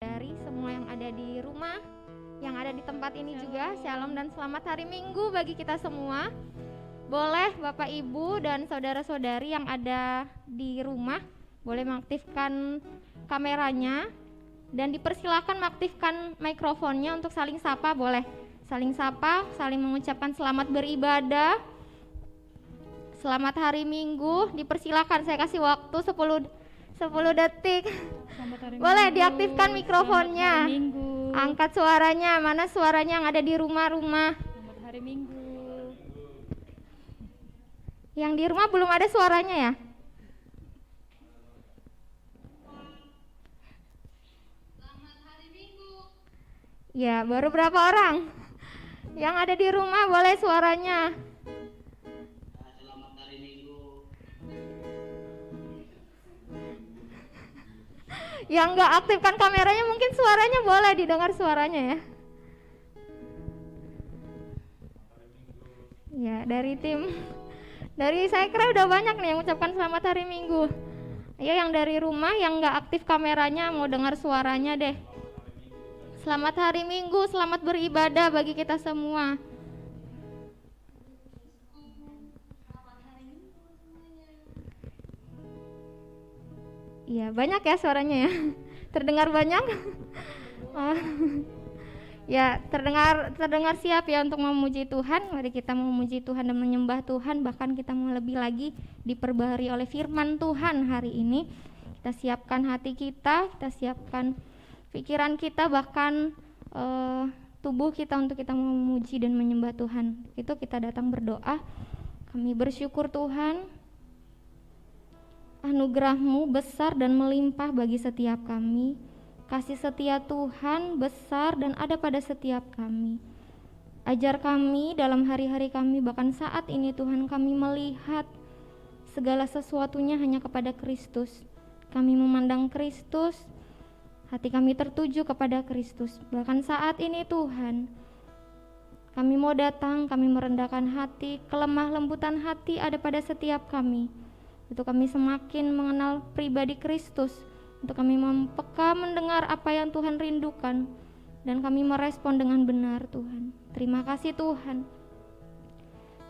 Dari semua yang ada di rumah, yang ada di tempat ini juga, shalom dan selamat hari Minggu bagi kita semua. Boleh Bapak Ibu dan saudara-saudari yang ada di rumah boleh mengaktifkan kameranya dan dipersilakan mengaktifkan mikrofonnya untuk saling sapa. Boleh saling sapa, saling mengucapkan selamat beribadah, selamat hari Minggu. Dipersilakan, saya kasih waktu 10 detik. Boleh diaktifkan mikrofonnya, angkat suaranya. Mana suaranya yang ada di rumah-rumah? Selamat hari Minggu. Yang di rumah belum ada suaranya ya? Selamat hari Minggu. Ya, baru berapa orang? Yang ada di rumah boleh suaranya. Selamat hari Minggu. Yang nggak aktifkan kameranya mungkin suaranya boleh didengar suaranya ya. Ya, dari saya kira udah banyak nih yang ucapkan selamat hari Minggu. Ayo yang dari rumah yang nggak aktif kameranya mau dengar suaranya deh. Selamat hari Minggu, selamat beribadah bagi kita semua. Iya, banyak ya suaranya ya. Terdengar banyak? Ya, terdengar siap ya untuk memuji Tuhan. Mari kita memuji Tuhan dan menyembah Tuhan. Bahkan kita mau lebih lagi diperbaharui oleh firman Tuhan hari ini. Kita siapkan hati kita siapkan pikiran kita, bahkan tubuh kita untuk kita memuji dan menyembah Tuhan. Itu kita datang berdoa. Kami bersyukur Tuhan, anugerah-Mu besar dan melimpah bagi setiap kami. Kasih setia Tuhan besar dan ada pada setiap kami. Ajar kami dalam hari-hari kami, bahkan saat ini Tuhan, kami melihat segala sesuatunya hanya kepada Kristus. Kami memandang Kristus, hati kami tertuju kepada Kristus. Bahkan saat ini Tuhan, kami mau datang, kami merendahkan hati, kelemah lembutan hati ada pada setiap kami. Untuk kami semakin mengenal pribadi Kristus, untuk kami mempeka mendengar apa yang Tuhan rindukan, dan kami merespon dengan benar Tuhan. Terima kasih Tuhan.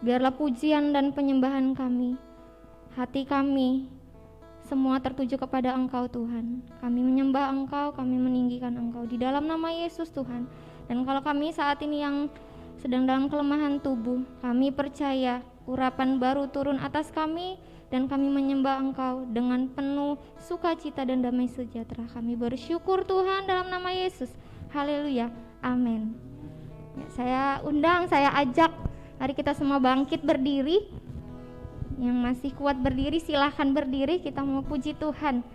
Biarlah pujian dan penyembahan kami, hati kami, semua tertuju kepada Engkau Tuhan. Kami menyembah Engkau, kami meninggikan Engkau di dalam nama Yesus Tuhan. Dan kalau kami saat ini yang sedang dalam kelemahan tubuh, kami percaya urapan baru turun atas kami, dan kami menyembah Engkau dengan penuh sukacita dan damai sejahtera. Kami bersyukur Tuhan dalam nama Yesus. Haleluya, amin. Ya, saya ajak, mari kita semua bangkit berdiri. Yang masih kuat berdiri silahkan berdiri, kita mau puji Tuhan.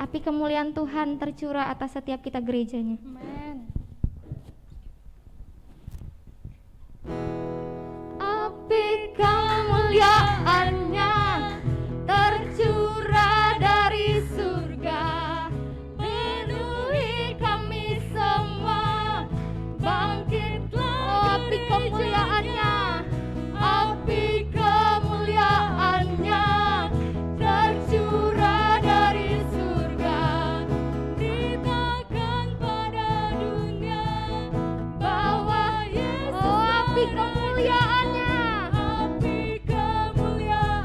Api kemuliaan Tuhan tercurah atas setiap kita gerejanya. Amen. Api kemuliaan-Nya tercurah dari surga, penuhi kami semua. Bangkitlah api kemuliaan-Nya, api kemuliaan-Nya tercurah dari surga, beritakan pada dunia bahwa Yesus api kemuliaan-Nya, api kemuliaan-Nya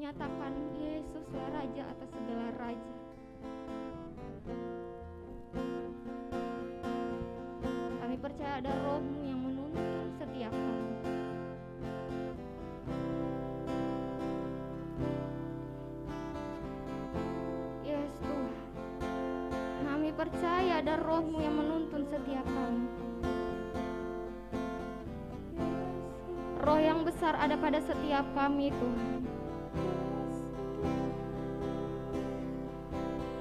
menyatakan Yesuslah Raja atas segala raja. Kami percaya ada Roh-Mu yang menuntun setiap kami. Yes Tuhan, kami percaya ada Roh-Mu yang menuntun setiap kami. Roh yang besar ada pada setiap kami Tuhan.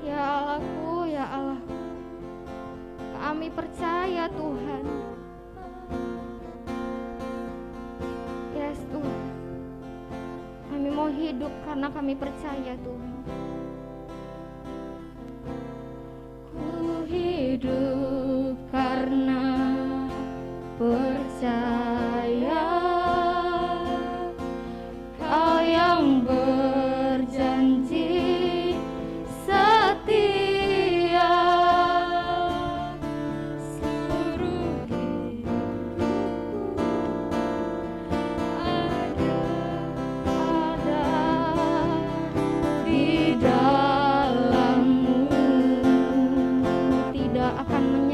Ya Allahku, ya Allahku, kami percaya Tuhan. Yes Tuhan, kami mau hidup karena kami percaya Tuhan. Ku hidup karena percaya Kau yang berjanji setia. Seluruh hidupku ada di dalam-Mu. Tidak akan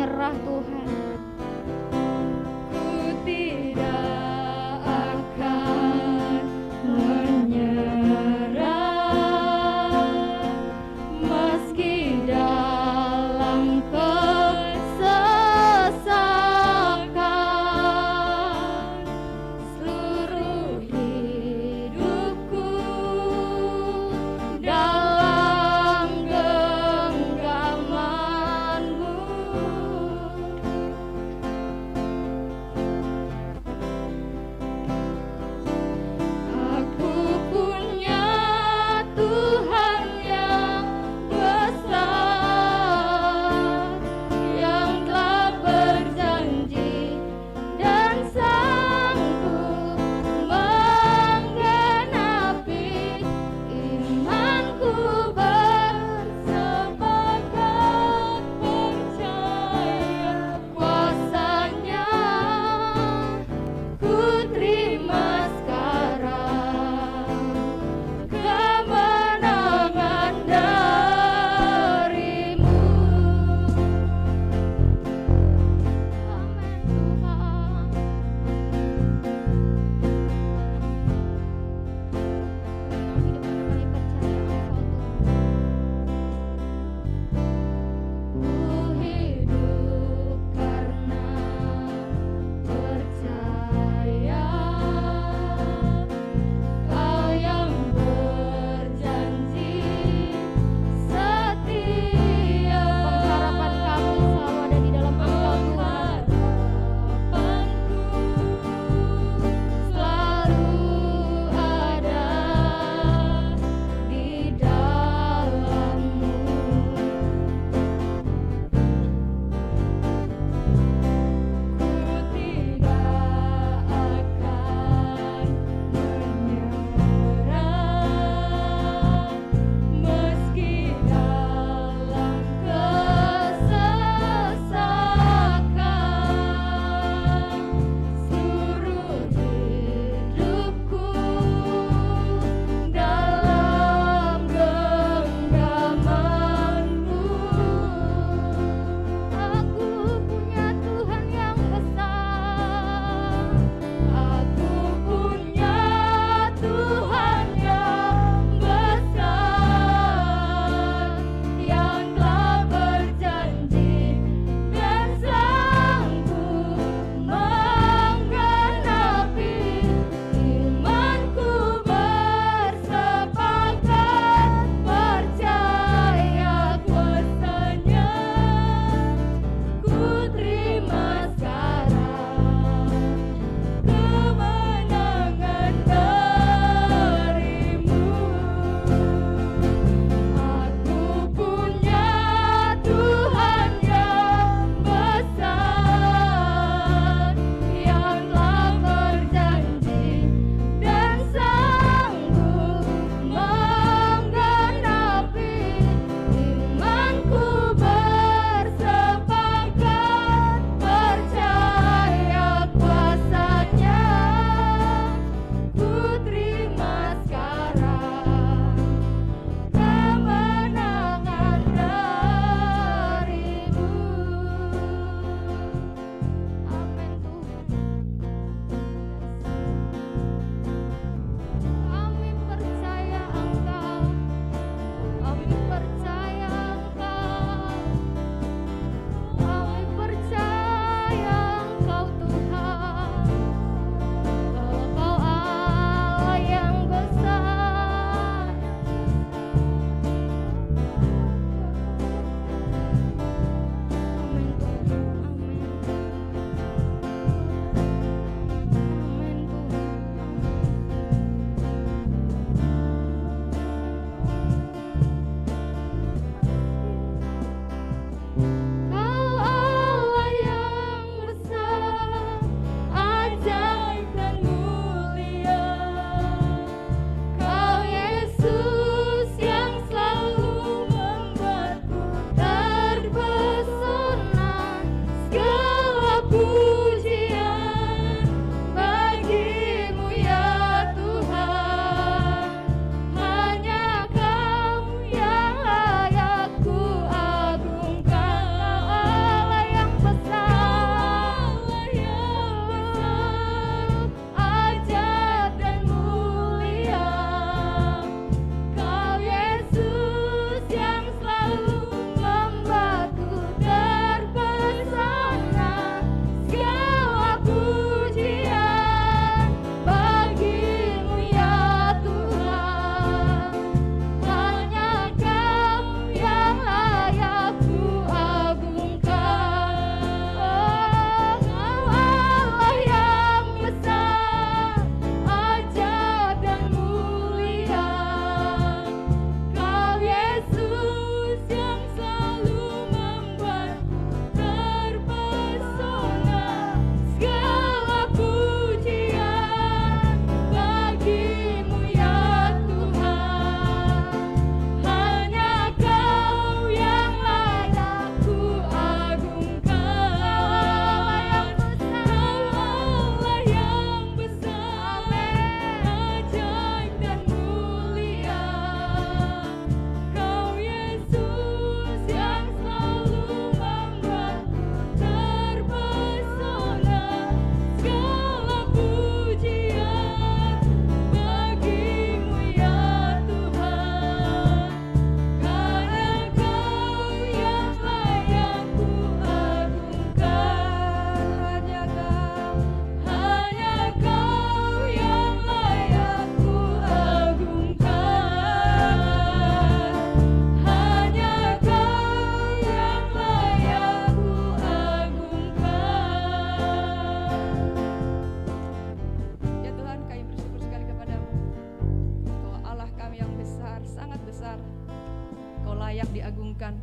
layak diagungkan.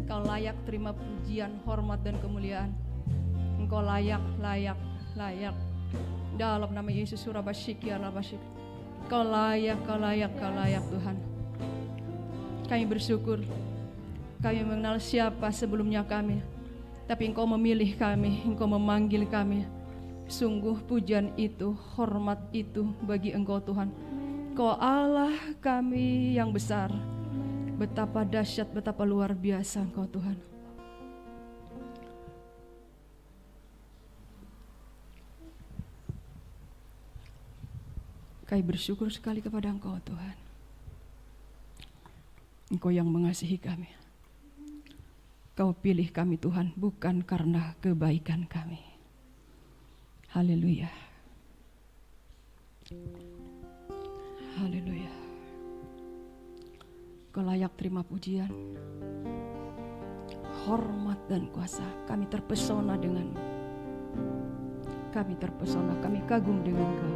Engkau layak terima pujian, hormat dan kemuliaan. Engkau layak. Dalam nama Yesus Surabashiki Alabashik. Kau layak Tuhan. Kami bersyukur. Kami mengenal siapa sebelumnya kami, tapi Engkau memilih kami, Engkau memanggil kami. Sungguh pujian itu, hormat itu bagi Engkau Tuhan. Kau Allah kami yang besar. Betapa dahsyat, betapa luar biasa Engkau Tuhan. Kami bersyukur sekali kepada Engkau Tuhan. Engkau yang mengasihi kami. Kau pilih kami Tuhan bukan karena kebaikan kami. Haleluya. Haleluya. Kau layak terima pujian, hormat dan kuasa. Kami terpesona denganmu. Kami terpesona, kami kagum dengan Kau.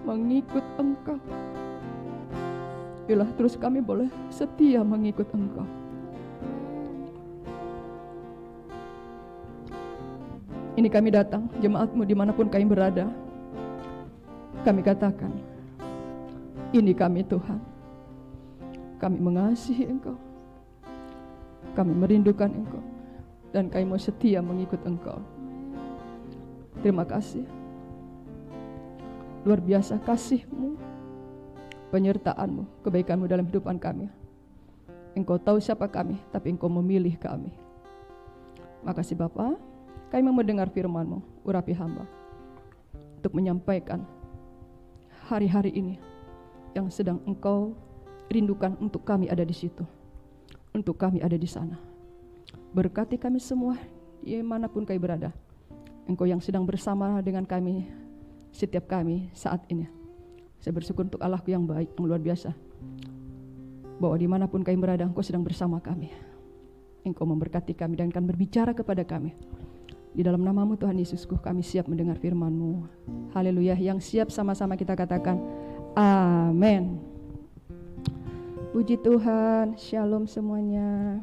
Mengikut Engkau. Biarlah terus kami boleh setia mengikut Engkau. Ini kami datang, jemaat-Mu dimanapun kami berada. Kami katakan, ini kami Tuhan. Kami mengasihi Engkau. Kami merindukan Engkau. Dan kami mau setia mengikut Engkau. Terima kasih. Luar biasa kasih-Mu, penyertaan-Mu, kebaikan-Mu dalam hidupan kami. Engkau tahu siapa kami, tapi Engkau memilih kami. Makasih Bapa, kami mau mendengar firman-Mu, urapi hamba untuk menyampaikan hari-hari ini yang sedang Engkau rindukan untuk kami ada di situ, untuk kami ada di sana. Berkati kami semua dimanapun kami berada. Engkau yang sedang bersama dengan kami, setiap kami saat ini. Saya bersyukur untuk Allah-Ku yang baik, yang luar biasa, bahwa dimanapun kami berada, Engkau sedang bersama kami. Engkau memberkati kami dan akan berbicara kepada kami. Di dalam nama-Mu Tuhan Yesusku, kami siap mendengar firman-Mu. Haleluya. Yang siap sama-sama kita katakan amin. Puji Tuhan. Shalom semuanya.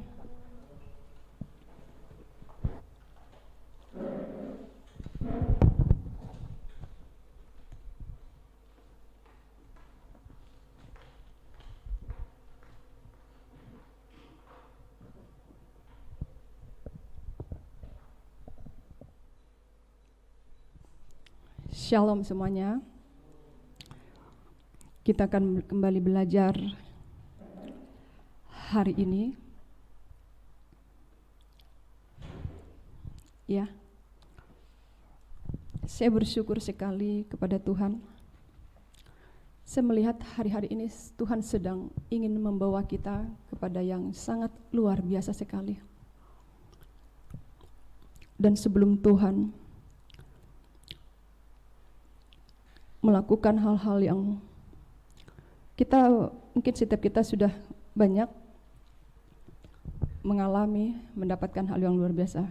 Shalom semuanya. Kita akan kembali belajar hari ini. Ya. Saya bersyukur sekali kepada Tuhan. Saya melihat hari-hari ini Tuhan sedang ingin membawa kita kepada yang sangat luar biasa sekali. Dan sebelum Tuhan melakukan hal-hal yang kita mungkin setiap kita sudah banyak mengalami, mendapatkan hal yang luar biasa.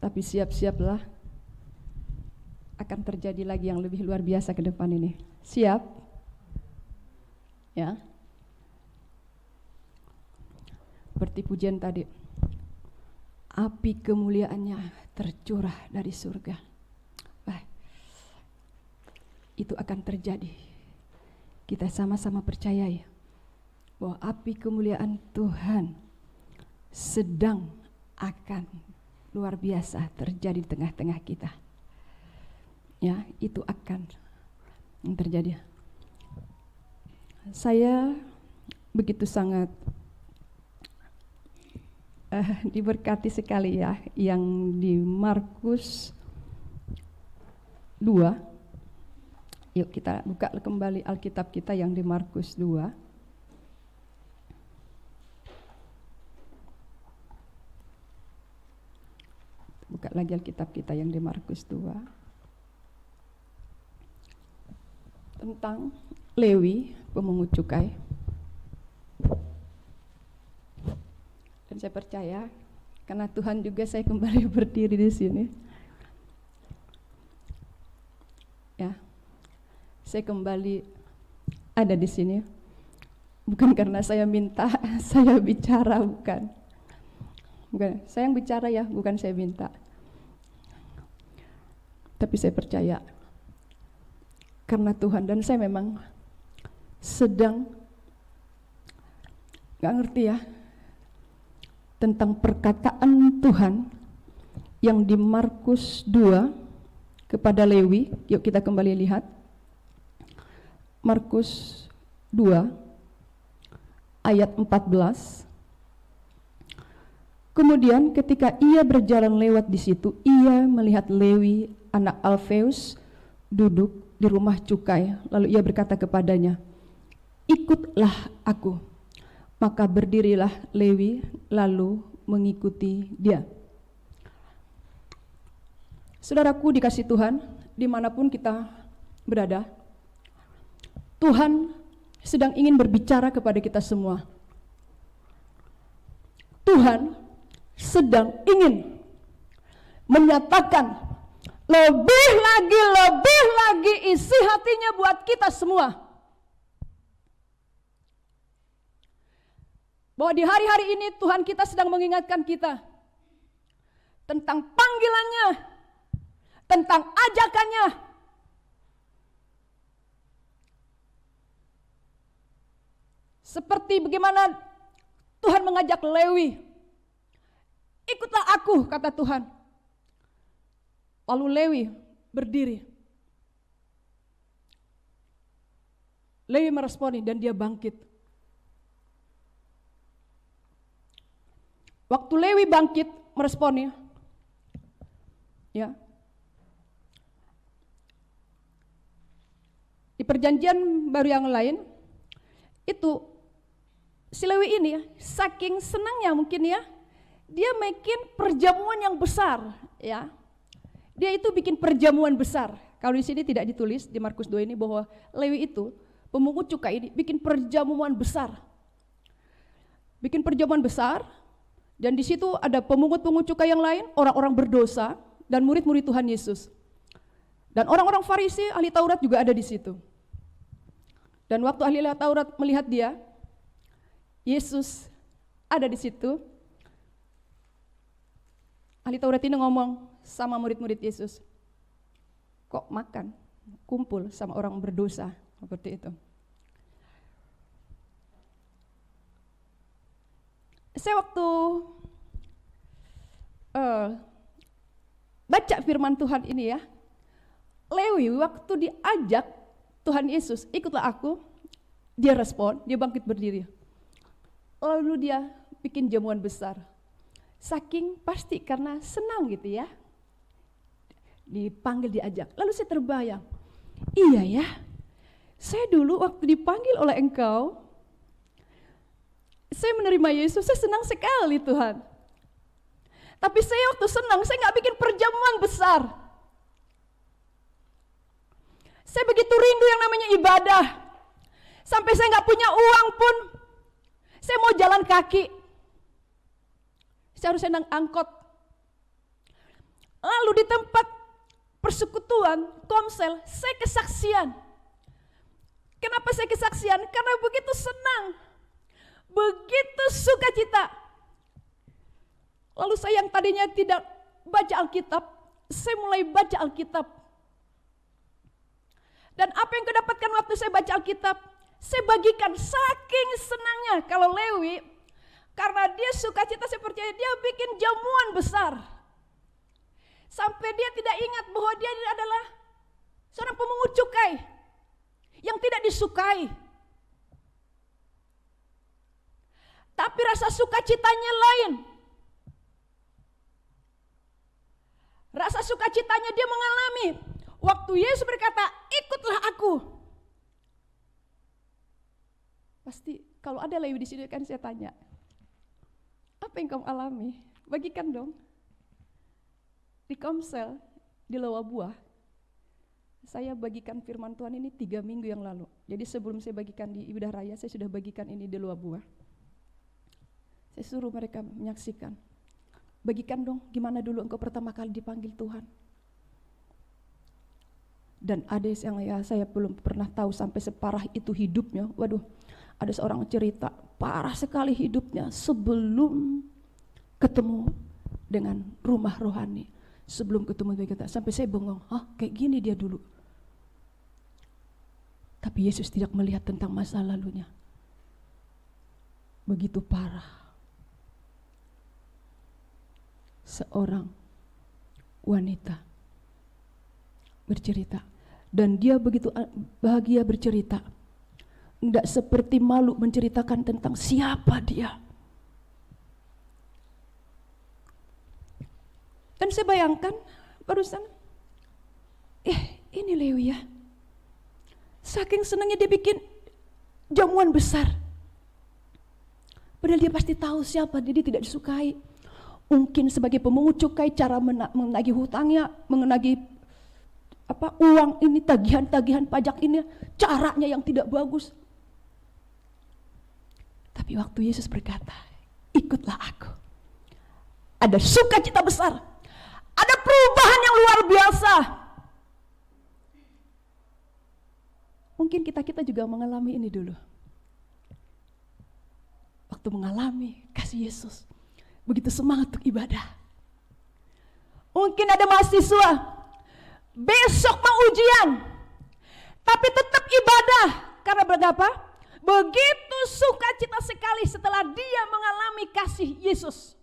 Tapi siap-siaplah, akan terjadi lagi yang lebih luar biasa ke depan ini. Siap? Ya. Seperti pujian tadi. Api kemuliaannya tercurah dari surga. Itu akan terjadi. Kita sama-sama percayai bahwa api kemuliaan Tuhan sedang akan luar biasa terjadi di tengah-tengah kita. Ya, itu akan terjadi. Saya begitu sangat diberkati sekali ya, yang di Markus 2. Yuk kita buka kembali Alkitab kita yang di Markus 2. Buka lagi Alkitab kita yang di Markus 2. Tentang Lewi, pemungut cukai. Dan saya percaya, karena Tuhan juga saya kembali berdiri di sini. Ya. Saya kembali ada di sini, bukan karena saya minta, saya bicara, bukan. Saya yang bicara ya, bukan saya minta. Tapi saya percaya, karena Tuhan, dan saya memang sedang gak ngerti ya, tentang perkataan Tuhan yang di Markus 2 kepada Lewi. Yuk kita kembali lihat. Markus 2 ayat 14. Kemudian ketika ia berjalan lewat di situ, ia melihat Lewi anak Alfeus duduk di rumah cukai. Lalu ia berkata kepadanya, "Ikutlah aku." Maka berdirilah Lewi lalu mengikuti dia. Saudaraku dikasih Tuhan, dimanapun kita berada, Tuhan sedang ingin berbicara kepada kita semua. Tuhan sedang ingin menyatakan lebih lagi isi hatinya buat kita semua. Bahwa di hari-hari ini Tuhan kita sedang mengingatkan kita tentang panggilannya, tentang ajakannya. Seperti bagaimana Tuhan mengajak Lewi, "Ikutlah aku," kata Tuhan. Lalu Lewi berdiri. Lewi meresponi dan dia bangkit. Waktu Lewi bangkit meresponi, ya, di perjanjian baru yang lain itu si Lewi ini ya, saking senangnya mungkin ya, dia bikin perjamuan yang besar, ya. Dia itu bikin perjamuan besar. Kalau di sini tidak ditulis di Markus 2 ini bahwa Lewi itu pemungut cukai ini bikin perjamuan besar. Bikin perjamuan besar. Dan di situ ada pemungut-pemungut cukai yang lain, orang-orang berdosa, dan murid-murid Tuhan Yesus. Dan orang-orang Farisi, ahli Taurat juga ada di situ. Dan waktu ahli Taurat melihat dia, Yesus ada di situ. Ahli Taurat ini ngomong sama murid-murid Yesus, kok makan, kumpul sama orang berdosa, seperti itu. Saya waktu baca firman Tuhan ini ya, Lewi waktu diajak Tuhan Yesus, ikutlah aku, dia respon, dia bangkit berdiri. Lalu dia bikin jamuan besar. Saking pasti karena senang gitu ya, dipanggil, diajak. Lalu saya terbayang, iya ya, saya dulu waktu dipanggil oleh Engkau, saya menerima Yesus, saya senang sekali Tuhan. Tapi saya waktu senang, saya gak bikin perjamuan besar. Saya begitu rindu yang namanya ibadah. Sampai saya gak punya uang pun, saya mau jalan kaki. Saya harus naik angkot. Lalu di tempat persekutuan, komsel, saya kesaksian. Kenapa saya kesaksian? Karena begitu senang. Begitu sukacita. Lalu saya yang tadinya tidak baca Alkitab, saya mulai baca Alkitab. Dan apa yang kedapatkan waktu saya baca Alkitab, saya bagikan saking senangnya. Kalau Lewi, karena dia sukacita, saya percaya dia bikin jamuan besar. Sampai dia tidak ingat bahwa dia adalah seorang pemungut cukai yang tidak disukai. Tapi rasa sukacitanya lain. Rasa sukacitanya dia mengalami waktu Yesus berkata, ikutlah aku. Pasti kalau ada Lewi di sini kan saya tanya, apa yang kamu alami? Bagikan dong. Di Komsel, di Lowabuah, saya bagikan firman Tuhan ini 3 minggu yang lalu. Jadi sebelum saya bagikan di Ibadah Raya, saya sudah bagikan ini di Lowabuah. Saya suruh mereka menyaksikan. Bagikan dong, gimana dulu engkau pertama kali dipanggil Tuhan. Dan ada yang saya belum pernah tahu sampai separah itu hidupnya. Waduh, ada seorang cerita, parah sekali hidupnya sebelum ketemu dengan rumah rohani. Sebelum ketemu dengan kita, sampai saya bengong, kayak gini dia dulu. Tapi Yesus tidak melihat tentang masa lalunya. Begitu parah. Seorang wanita bercerita, dan dia begitu bahagia bercerita, tidak seperti malu menceritakan tentang siapa dia. Dan saya bayangkan barusan, ini Lewi ya, saking senangnya dia bikin jamuan besar. Padahal dia pasti tahu siapa dia tidak disukai. Mungkin sebagai pemungut cukai cara menagih hutangnya, menagih uang ini, tagihan-tagihan pajak ini, caranya yang tidak bagus. Tapi waktu Yesus berkata, ikutlah aku, ada sukacita besar, ada perubahan yang luar biasa. Mungkin kita juga mengalami ini dulu. Waktu mengalami kasih Yesus, begitu semangat untuk ibadah. Mungkin ada mahasiswa besok mau ujian, tapi tetap ibadah. Karena berapa? Begitu sukacita sekali setelah dia mengalami kasih Yesus.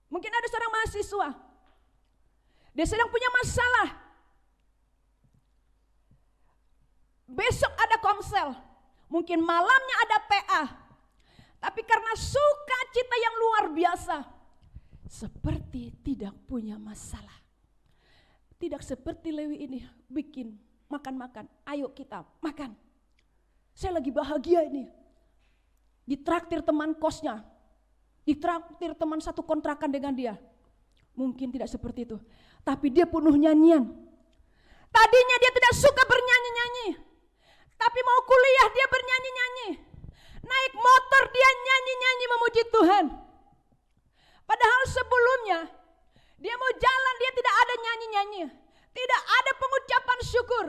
Mungkin ada seorang mahasiswa, dia sedang punya masalah, sel, mungkin malamnya ada PA, tapi karena sukacita yang luar biasa, seperti tidak punya masalah. Tidak seperti Lewi ini bikin makan-makan, ayo kita makan. Saya lagi bahagia ini. Ditraktir teman kosnya, ditraktir teman satu kontrakan dengan dia. Mungkin tidak seperti itu, tapi dia penuh nyanyian. Tadinya dia tidak suka bernyanyi-nyanyi, tapi mau kuliah dia bernyanyi-nyanyi. Naik motor dia nyanyi-nyanyi memuji Tuhan. Padahal sebelumnya dia mau jalan dia tidak ada nyanyi-nyanyi, tidak ada pengucapan syukur.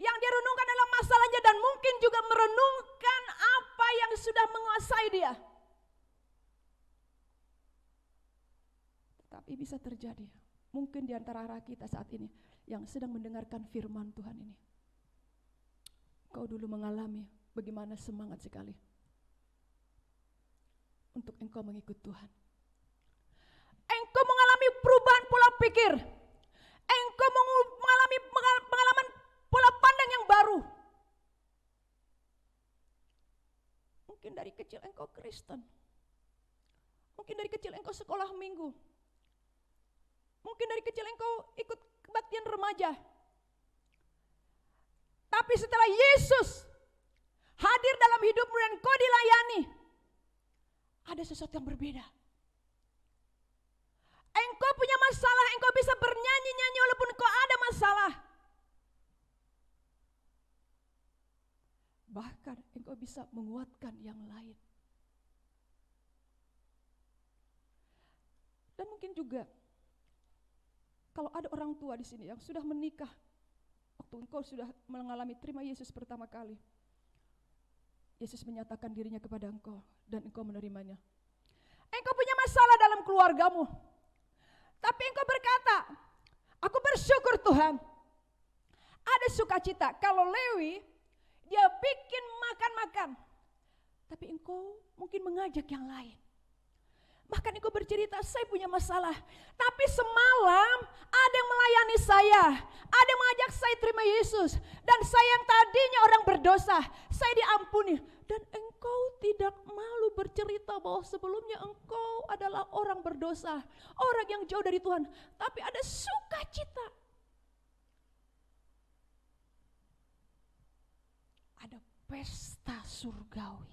Yang dia renungkan adalah masalahnya dan mungkin juga merenungkan apa yang sudah menguasai dia. Tapi bisa terjadi, mungkin di antara kita saat ini yang sedang mendengarkan firman Tuhan ini, kau dulu mengalami bagaimana semangat sekali untuk engkau mengikut Tuhan. Engkau mengalami perubahan pola pikir, engkau mengalami pengalaman pola pandang yang baru. Mungkin dari kecil engkau Kristen, mungkin dari kecil engkau sekolah minggu, mungkin dari kecil engkau ikut kebaktian remaja. Tapi setelah Yesus hadir dalam hidupmu dan kau dilayani, ada sesuatu yang berbeda. Engkau punya masalah, engkau bisa bernyanyi-nyanyi walaupun engkau ada masalah. Bahkan engkau bisa menguatkan yang lain. Dan mungkin juga kalau ada orang tua di sini yang sudah menikah, waktu engkau sudah mengalami terima Yesus pertama kali, Yesus menyatakan dirinya kepada engkau dan engkau menerimanya. Engkau punya masalah dalam keluargamu, tapi engkau berkata, aku bersyukur Tuhan. Ada sukacita. Kalau Lewi, dia bikin makan-makan, tapi engkau mungkin mengajak yang lain. Bahkan engkau bercerita, saya punya masalah, tapi semalam ada yang melayani saya, ada yang mengajak saya terima Yesus, dan saya yang tadinya orang berdosa, saya diampuni. Dan engkau tidak malu bercerita bahwa sebelumnya engkau adalah orang berdosa, orang yang jauh dari Tuhan, tapi ada sukacita. Ada pesta surgawi.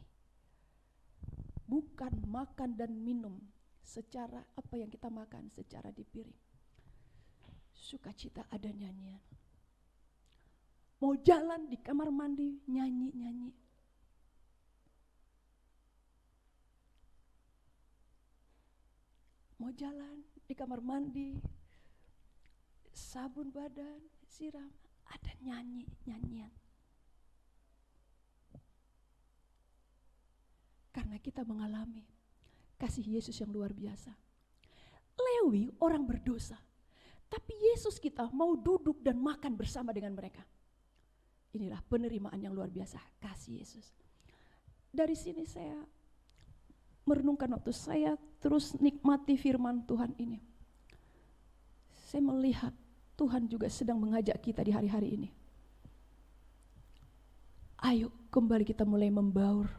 Bukan makan dan minum secara apa yang kita makan secara di piring. Sukacita ada nyanyian. Mau jalan di kamar mandi nyanyi-nyanyi. Mau jalan di kamar mandi, sabun badan, siram, ada nyanyi-nyanyian. Karena kita mengalami kasih Yesus yang luar biasa. Lewi orang berdosa, tapi Yesus kita mau duduk dan makan bersama dengan mereka. Inilah penerimaan yang luar biasa, kasih Yesus. Dari sini saya merenungkan waktu saya terus nikmati firman Tuhan ini. Saya melihat Tuhan juga sedang mengajak kita di hari-hari ini. Ayo kembali kita mulai membaur.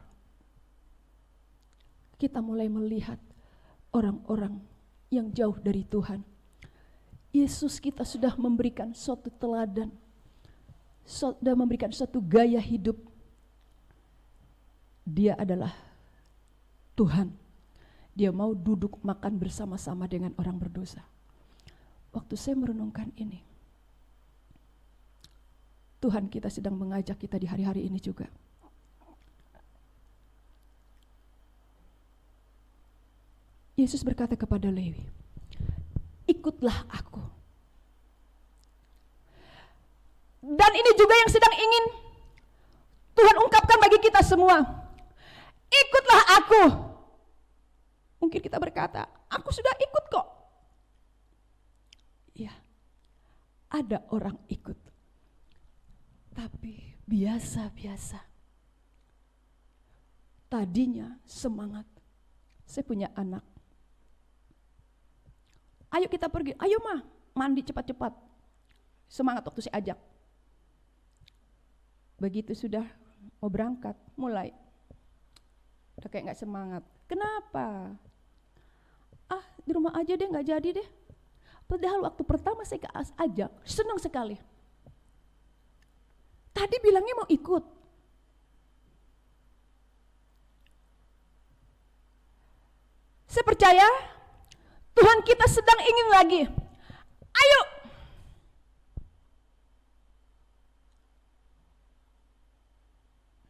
Kita mulai melihat orang-orang yang jauh dari Tuhan. Yesus kita sudah memberikan suatu teladan, sudah memberikan suatu gaya hidup. Dia adalah Tuhan. Dia mau duduk makan bersama-sama dengan orang berdosa. Waktu saya merenungkan ini, Tuhan kita sedang mengajak kita di hari-hari ini juga. Yesus berkata kepada Lewi, ikutlah aku. Dan ini juga yang sedang ingin Tuhan ungkapkan bagi kita semua. Ikutlah aku. Mungkin kita berkata, aku sudah ikut kok. Ya, ada orang ikut. Tapi biasa-biasa. Tadinya semangat. Saya punya anak. Ayo kita pergi, ayo mah, mandi cepat-cepat. Semangat waktu saya ajak. Begitu sudah mau berangkat, mulai udah kayak nggak semangat. Kenapa? Di rumah aja deh, nggak jadi deh. Padahal waktu pertama saya ajak, senang sekali. Tadi bilangnya mau ikut. Saya percaya Tuhan kita sedang ingin lagi. Ayo.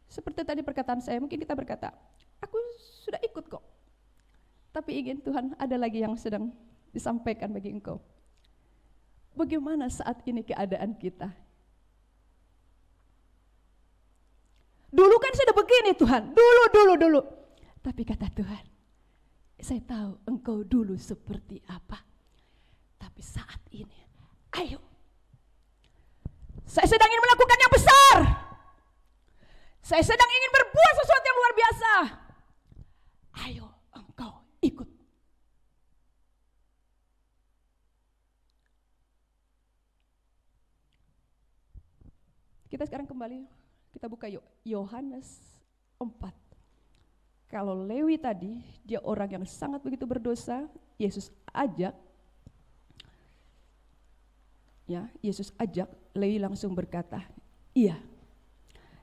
Seperti tadi perkataan saya, mungkin kita berkata, aku sudah ikut kok. Tapi ingin Tuhan ada lagi yang sedang disampaikan bagi engkau. Bagaimana saat ini keadaan kita? Dulu kan sudah begini Tuhan, dulu. Tapi kata Tuhan, saya tahu engkau dulu seperti apa. Tapi saat ini, ayo. Saya sedang ingin melakukan yang besar. Saya sedang ingin berbuat sesuatu yang luar biasa. Ayo engkau ikut. Kita sekarang kembali, kita buka Yohanes 4. Kalau Lewi tadi, dia orang yang sangat begitu berdosa, Yesus ajak, Lewi langsung berkata, iya.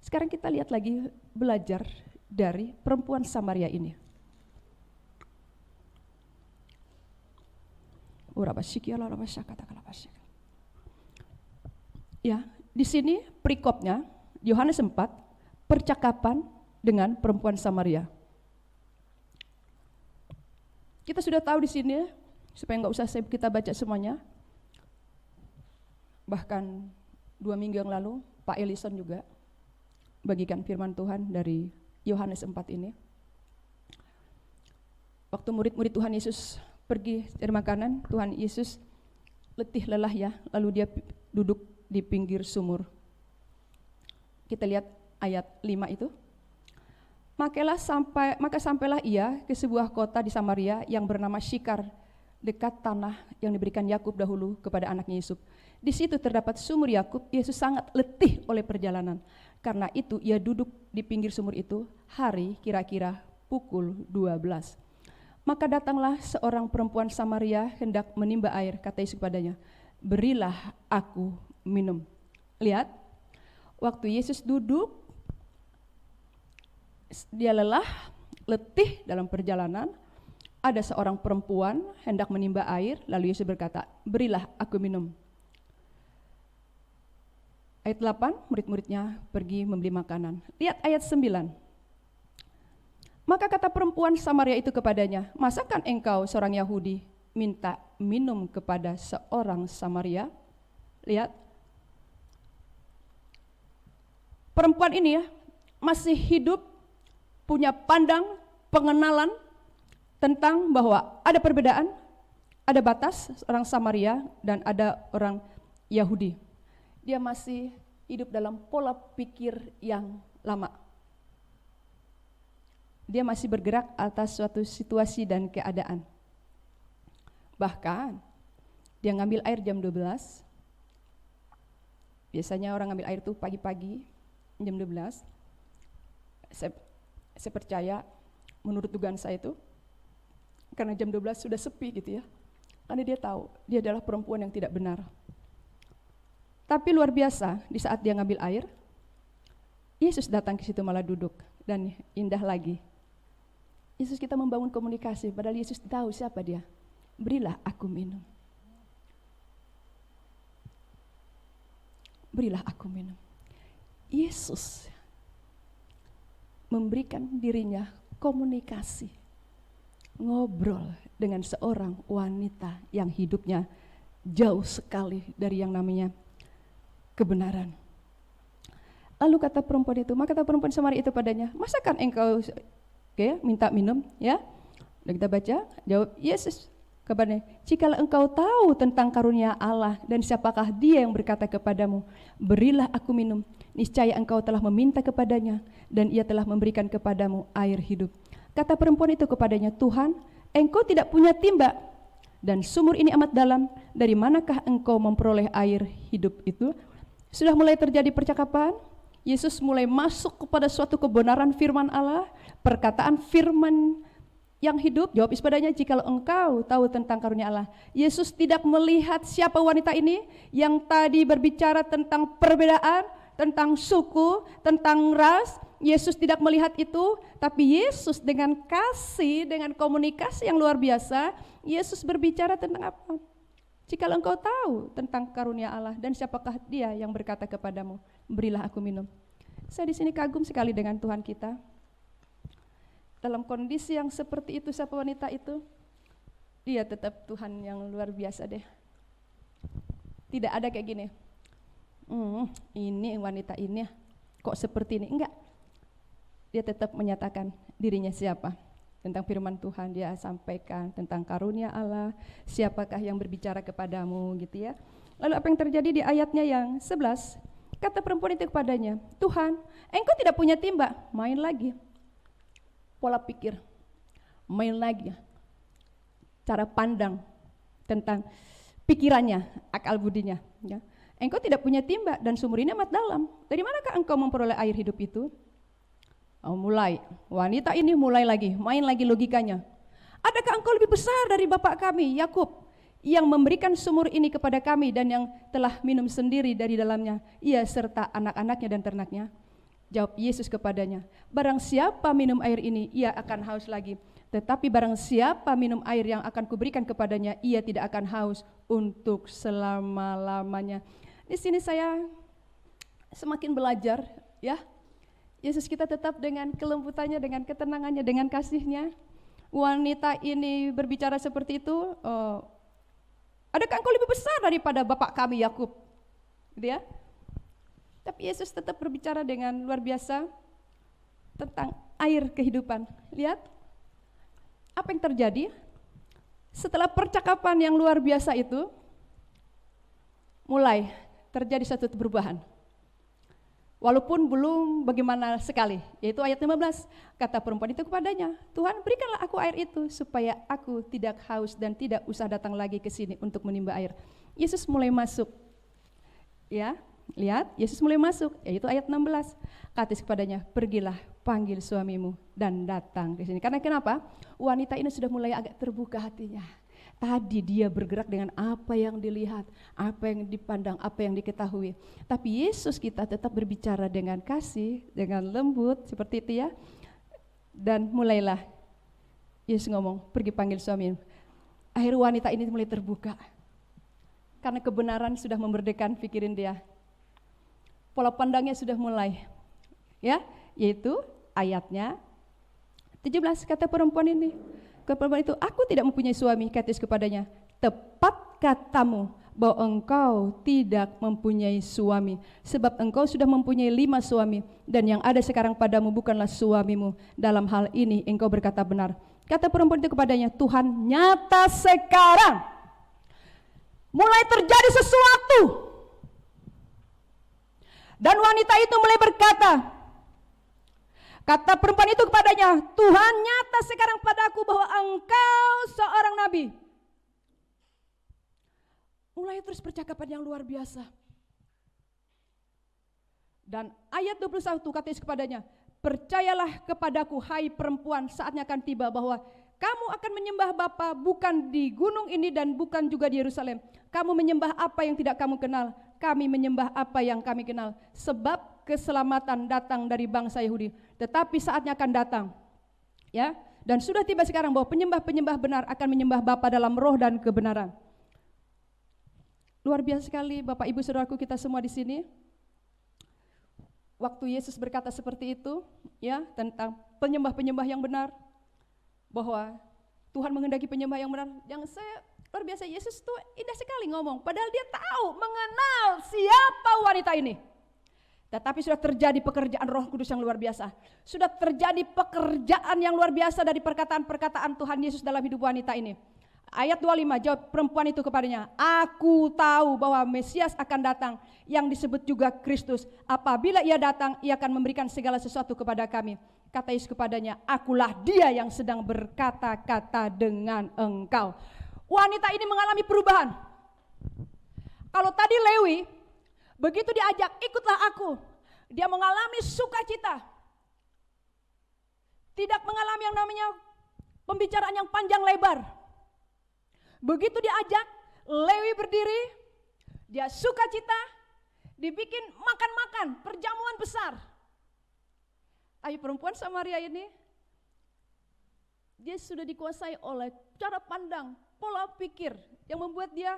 Sekarang kita lihat lagi, belajar dari perempuan Samaria ini. Ya, di sini perikopnya Yohanes 4, percakapan dengan perempuan Samaria. Kita sudah tahu di sini, supaya nggak usah kita baca semuanya. Bahkan 2 minggu yang lalu Pak Elison juga bagikan firman Tuhan dari Yohanes 4 ini. Waktu murid-murid Tuhan Yesus pergi cari makanan, Tuhan Yesus letih lelah ya, lalu dia duduk di pinggir sumur. Kita lihat ayat 5 itu. Maka sampailah ia ke sebuah kota di Samaria yang bernama Syikar, dekat tanah yang diberikan Yakub dahulu kepada anaknya Yusuf. Di situ terdapat sumur Yakub. Yesus sangat letih oleh perjalanan. Karena itu ia duduk di pinggir sumur itu hari kira-kira pukul 12. Maka datanglah seorang perempuan Samaria hendak menimba air. Kata Yesus kepadanya, berilah aku minum. Lihat, waktu Yesus duduk, dia lelah, letih dalam perjalanan. Ada seorang perempuan hendak menimba air, lalu Yesus berkata, berilah aku minum. Ayat 8, murid-muridnya pergi membeli makanan. Lihat ayat 9. Maka kata perempuan Samaria itu kepadanya, masakan engkau seorang Yahudi minta minum kepada seorang Samaria? Lihat, perempuan ini ya masih hidup, punya pengenalan tentang bahwa ada perbedaan, ada batas orang Samaria dan ada orang Yahudi. Dia masih hidup dalam pola pikir yang lama. Dia masih bergerak atas suatu situasi dan keadaan. Bahkan dia ngambil air jam 12. Biasanya orang ngambil air itu pagi-pagi jam 12. Saya percaya menurut dugaan saya itu karena jam 12 sudah sepi gitu ya. Karena dia tahu dia adalah perempuan yang tidak benar. Tapi luar biasa, di saat dia ngambil air, Yesus datang ke situ malah duduk, dan indah lagi. Yesus kita membangun komunikasi, padahal Yesus tahu siapa dia. Berilah aku minum. Berilah aku minum. Yesus memberikan dirinya komunikasi, ngobrol dengan seorang wanita yang hidupnya jauh sekali dari yang namanya kebenaran. Lalu kata perempuan itu, maka kata perempuan Samaria itu padanya, masakan engkau minta minum? Ya, dan kita baca, jawab Yesus kepadanya, jikalau engkau tahu tentang karunia Allah dan siapakah dia yang berkata kepadamu, berilah aku minum, niscaya engkau telah meminta kepadanya dan ia telah memberikan kepadamu air hidup. Kata perempuan itu kepadanya, Tuhan, engkau tidak punya timba dan sumur ini amat dalam, dari manakah engkau memperoleh air hidup itu? Sudah mulai terjadi percakapan. Yesus mulai masuk kepada suatu kebenaran firman Allah, perkataan firman yang hidup. Jawab ispadanya, jikalau engkau tahu tentang karunia Allah. Yesus tidak melihat siapa wanita ini yang tadi berbicara tentang perbedaan, tentang suku, tentang ras. Yesus tidak melihat itu, tapi Yesus dengan kasih, dengan komunikasi yang luar biasa, Yesus berbicara tentang apa? Jikalau engkau tahu tentang karunia Allah dan siapakah dia yang berkata kepadamu, berilah aku minum. Saya di sini kagum sekali dengan Tuhan kita. Dalam kondisi yang seperti itu, siapa wanita itu? Dia tetap Tuhan yang luar biasa deh. Tidak ada kayak gini, ini wanita ini kok seperti ini, enggak. Dia tetap menyatakan dirinya siapa. Tentang firman Tuhan dia sampaikan, tentang karunia Allah, siapakah yang berbicara kepadamu gitu ya. Lalu apa yang terjadi di ayatnya yang 11? Kata perempuan itu kepadanya, Tuhan, engkau tidak punya timba. Main lagi. Pola pikir, main lagi. Cara pandang tentang pikirannya, akal budinya. Ya. Engkau tidak punya timba dan sumur ini amat dalam. Dari manakah engkau memperoleh air hidup itu? Mulai, wanita ini mulai lagi, main lagi logikanya. Adakah engkau lebih besar dari bapak kami, Yakub, yang memberikan sumur ini kepada kami dan yang telah minum sendiri dari dalamnya, ia serta anak-anaknya dan ternaknya? Jawab Yesus kepadanya, barang siapa minum air ini, ia akan haus lagi. Tetapi barang siapa minum air yang akan kuberikan kepadanya, ia tidak akan haus untuk selama-lamanya. Di sini saya semakin belajar, ya. Yesus kita tetap dengan kelembutannya, dengan ketenangannya, dengan kasihnya. Wanita ini berbicara seperti itu, adakah engkau lebih besar daripada bapak kami Yakub? Gitu ya. Tapi Yesus tetap berbicara dengan luar biasa tentang air kehidupan. Lihat, apa yang terjadi? Setelah percakapan yang luar biasa itu, mulai terjadi satu perubahan. Walaupun belum bagaimana sekali, yaitu ayat 15, kata perempuan itu kepadanya, Tuhan berikanlah aku air itu supaya aku tidak haus dan tidak usah datang lagi ke sini untuk menimba air. Yesus mulai masuk, ya, lihat, Yesus mulai masuk, yaitu ayat 16, kata kepadanya, pergilah panggil suamimu dan datang ke sini. Karena kenapa? Wanita ini sudah mulai agak terbuka hatinya. Tadi dia bergerak dengan apa yang dilihat, apa yang dipandang, apa yang diketahui. Tapi Yesus kita tetap berbicara dengan kasih, dengan lembut, seperti itu ya. Dan mulailah Yesus ngomong, pergi panggil suamimu. Akhirnya wanita ini mulai terbuka. Karena kebenaran sudah memerdekakan pikirin dia. Pola pandangnya sudah mulai. Ya, yaitu ayatnya 17, kata perempuan ini. Perempuan itu, aku tidak mempunyai suami, kata Yesus kepadanya, tepat katamu bahwa engkau tidak mempunyai suami, sebab engkau sudah mempunyai 5 suami, dan yang ada sekarang padamu bukanlah suamimu. Dalam hal ini engkau berkata benar. Kata perempuan itu kepadanya, Tuhan, nyata sekarang mulai terjadi sesuatu. Dan wanita itu mulai berkata, kata perempuan itu kepadanya, Tuhan nyata sekarang padaku bahwa engkau seorang nabi. Mulai terus percakapan yang luar biasa. Dan ayat 21 kata Yesus kepadanya, percayalah kepadaku hai perempuan, saatnya akan tiba bahwa kamu akan menyembah Bapa bukan di gunung ini dan bukan juga di Yerusalem. Kamu menyembah apa yang tidak kamu kenal, kami menyembah apa yang kami kenal. Sebab keselamatan datang dari bangsa Yahudi, tetapi saatnya akan datang, ya, dan sudah tiba sekarang bahwa penyembah-penyembah benar akan menyembah Bapa dalam roh dan kebenaran. Luar biasa sekali Bapak Ibu Saudaraku kita semua di sini. Waktu Yesus berkata seperti itu, ya, tentang penyembah-penyembah yang benar, bahwa Tuhan menghendaki penyembah yang benar. Yang saya luar biasa, Yesus tuh indah sekali ngomong, padahal dia tahu, mengenal siapa wanita ini. Tetapi sudah terjadi pekerjaan Roh Kudus yang luar biasa. Sudah terjadi pekerjaan yang luar biasa dari perkataan-perkataan Tuhan Yesus dalam hidup wanita ini. Ayat 25, jawab perempuan itu kepadanya, aku tahu bahwa Mesias akan datang, yang disebut juga Kristus. Apabila ia datang, ia akan memberikan segala sesuatu kepada kami. Kata Yesus kepadanya, akulah dia yang sedang berkata-kata dengan engkau. Wanita ini mengalami perubahan. Kalau tadi Lewi, begitu diajak, ikutlah aku, dia mengalami sukacita. Tidak mengalami yang namanya pembicaraan yang panjang lebar. Begitu diajak, Lewi berdiri, dia sukacita, dibikin makan-makan, perjamuan besar. Tapi perempuan Samaria ini, dia sudah dikuasai oleh cara pandang, pola pikir yang membuat dia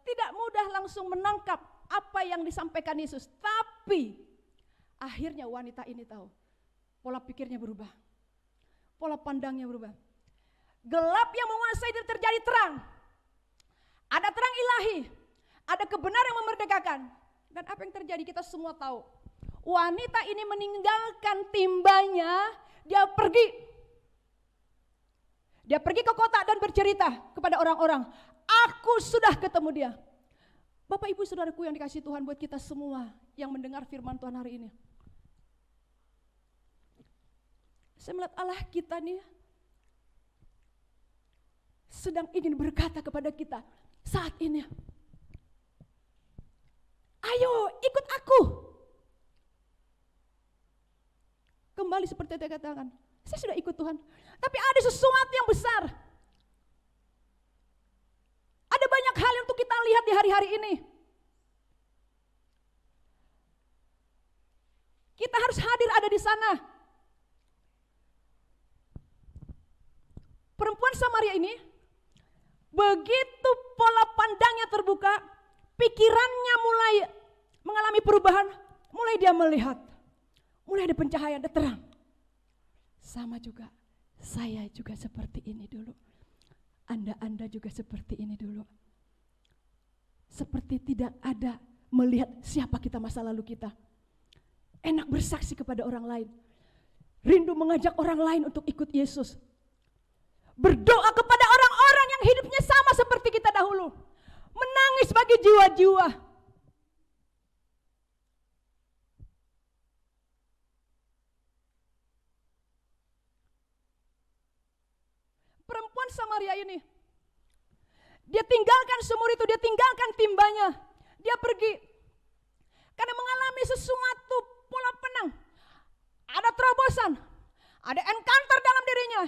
tidak mudah langsung menangkap apa yang disampaikan Yesus. Tapi akhirnya wanita ini tahu, pola pikirnya berubah, pola pandangnya berubah. Gelap yang menguasai dan terjadi terang. Ada terang ilahi, ada kebenaran yang memerdekakan. Dan apa yang terjadi kita semua tahu. Wanita ini meninggalkan timbanya, dia pergi. Dia pergi ke kota dan bercerita kepada orang-orang, aku sudah ketemu dia. Bapak ibu saudaraku yang dikasihi Tuhan, buat kita semua yang mendengar firman Tuhan hari ini. Saya melihat Allah kita nih sedang ingin berkata kepada kita saat ini. Ayo ikut aku. Kembali seperti saya katakan, saya sudah ikut Tuhan. Tapi ada sesuatu yang besar. Ada banyak hal yang untuk kita lihat di hari-hari ini. Kita harus hadir ada di sana. Perempuan Samaria ini, begitu pola pandangnya terbuka, pikirannya mulai mengalami perubahan, mulai dia melihat, mulai ada pencahayaan, ada terang. Sama juga, saya juga seperti ini dulu. Anda juga seperti ini dulu. Seperti tidak ada melihat siapa kita masa lalu kita. Enak bersaksi kepada orang lain. Rindu mengajak orang lain untuk ikut Yesus. Berdoa kepada orang-orang yang hidupnya sama seperti kita dahulu. Menangis bagi jiwa-jiwa. Perempuan Samaria ini, dia tinggalkan sumur itu, dia tinggalkan timbanya, dia pergi. Karena mengalami sesuatu pola penang. Ada terobosan, ada encounter dalam dirinya,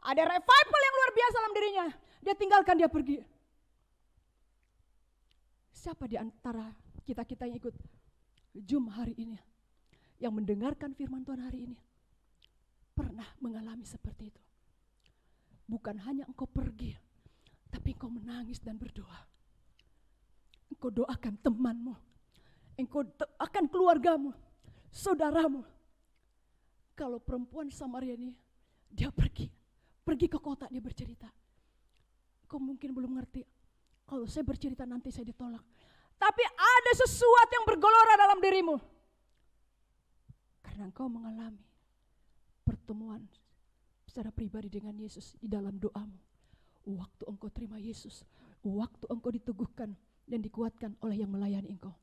ada revival yang luar biasa dalam dirinya. Dia tinggalkan, dia pergi. Siapa di antara kita-kita yang ikut Zoom hari ini, yang mendengarkan firman Tuhan hari ini, pernah mengalami seperti itu? Bukan hanya engkau pergi, tapi engkau menangis dan berdoa. Engkau doakan temanmu, engkau doakan keluargamu, saudaramu. Kalau perempuan Samaria ini, dia pergi ke kota, dia bercerita. Engkau mungkin belum ngerti, kalau saya bercerita nanti saya ditolak. Tapi ada sesuatu yang bergelora dalam dirimu. Karena engkau mengalami pertemuan secara pribadi dengan Yesus di dalam doamu. Waktu engkau terima Yesus, waktu engkau diteguhkan dan dikuatkan oleh yang melayani engkau.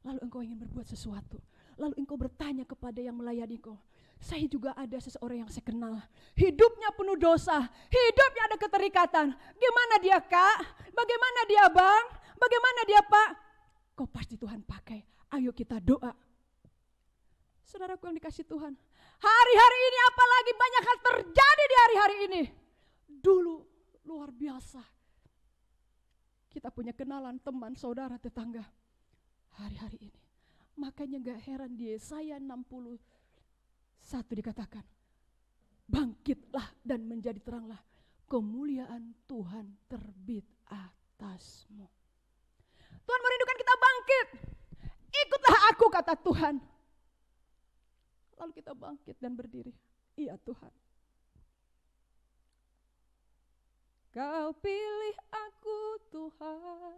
Lalu engkau ingin berbuat sesuatu. Lalu engkau bertanya kepada yang melayani engkau. Saya juga ada seseorang yang saya kenal. Hidupnya penuh dosa, hidupnya ada keterikatan. Gimana dia kak? Bagaimana dia bang? Bagaimana dia pak? Kau pasti Tuhan pakai. Ayo kita doa. Saudaraku yang dikasih Tuhan, hari-hari ini apalagi banyak hal terjadi di hari-hari ini. Dulu luar biasa. Kita punya kenalan, teman, saudara, tetangga. Hari-hari ini. Makanya gak heran di Yesaya 61 dikatakan, bangkitlah dan menjadi teranglah, kemuliaan Tuhan terbit atasmu. Tuhan merindukan kita bangkit. Ikutlah aku, kata Tuhan. Lalu kita bangkit dan berdiri. Iya Tuhan. Kau pilih aku Tuhan,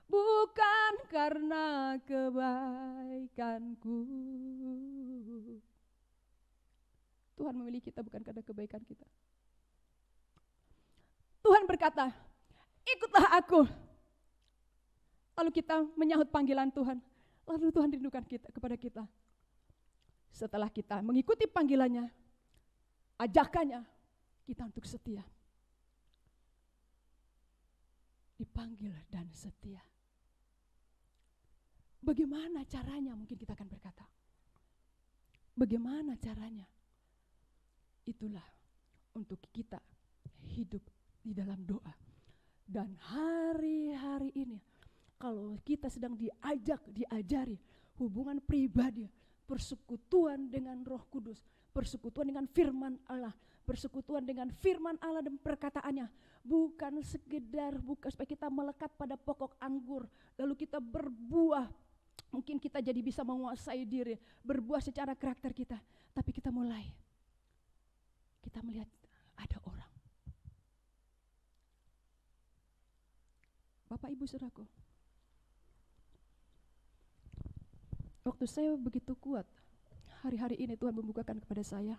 bukan karena kebaikanku. Tuhan memilih kita bukan karena kebaikan kita. Tuhan berkata, ikutlah aku. Lalu kita menyahut panggilan Tuhan. Lalu Tuhan rindukan kita kepada kita. Setelah kita mengikuti panggilannya, ajakannya, kita untuk setia. Dipanggil dan setia. Bagaimana caranya mungkin kita akan berkata, Bagaimana caranya? Itulah untuk kita hidup di dalam doa. Dan hari-hari ini kalau kita sedang diajari hubungan pribadi, persekutuan dengan Roh Kudus, persekutuan dengan firman Allah, persekutuan dengan firman Allah dan perkataannya, bukan supaya kita melekat pada pokok anggur lalu kita berbuah, mungkin kita jadi bisa menguasai diri, berbuah secara karakter kita, tapi kita melihat ada orang. Bapak Ibu Saudaraku, waktu saya begitu kuat, hari-hari ini Tuhan membukakan kepada saya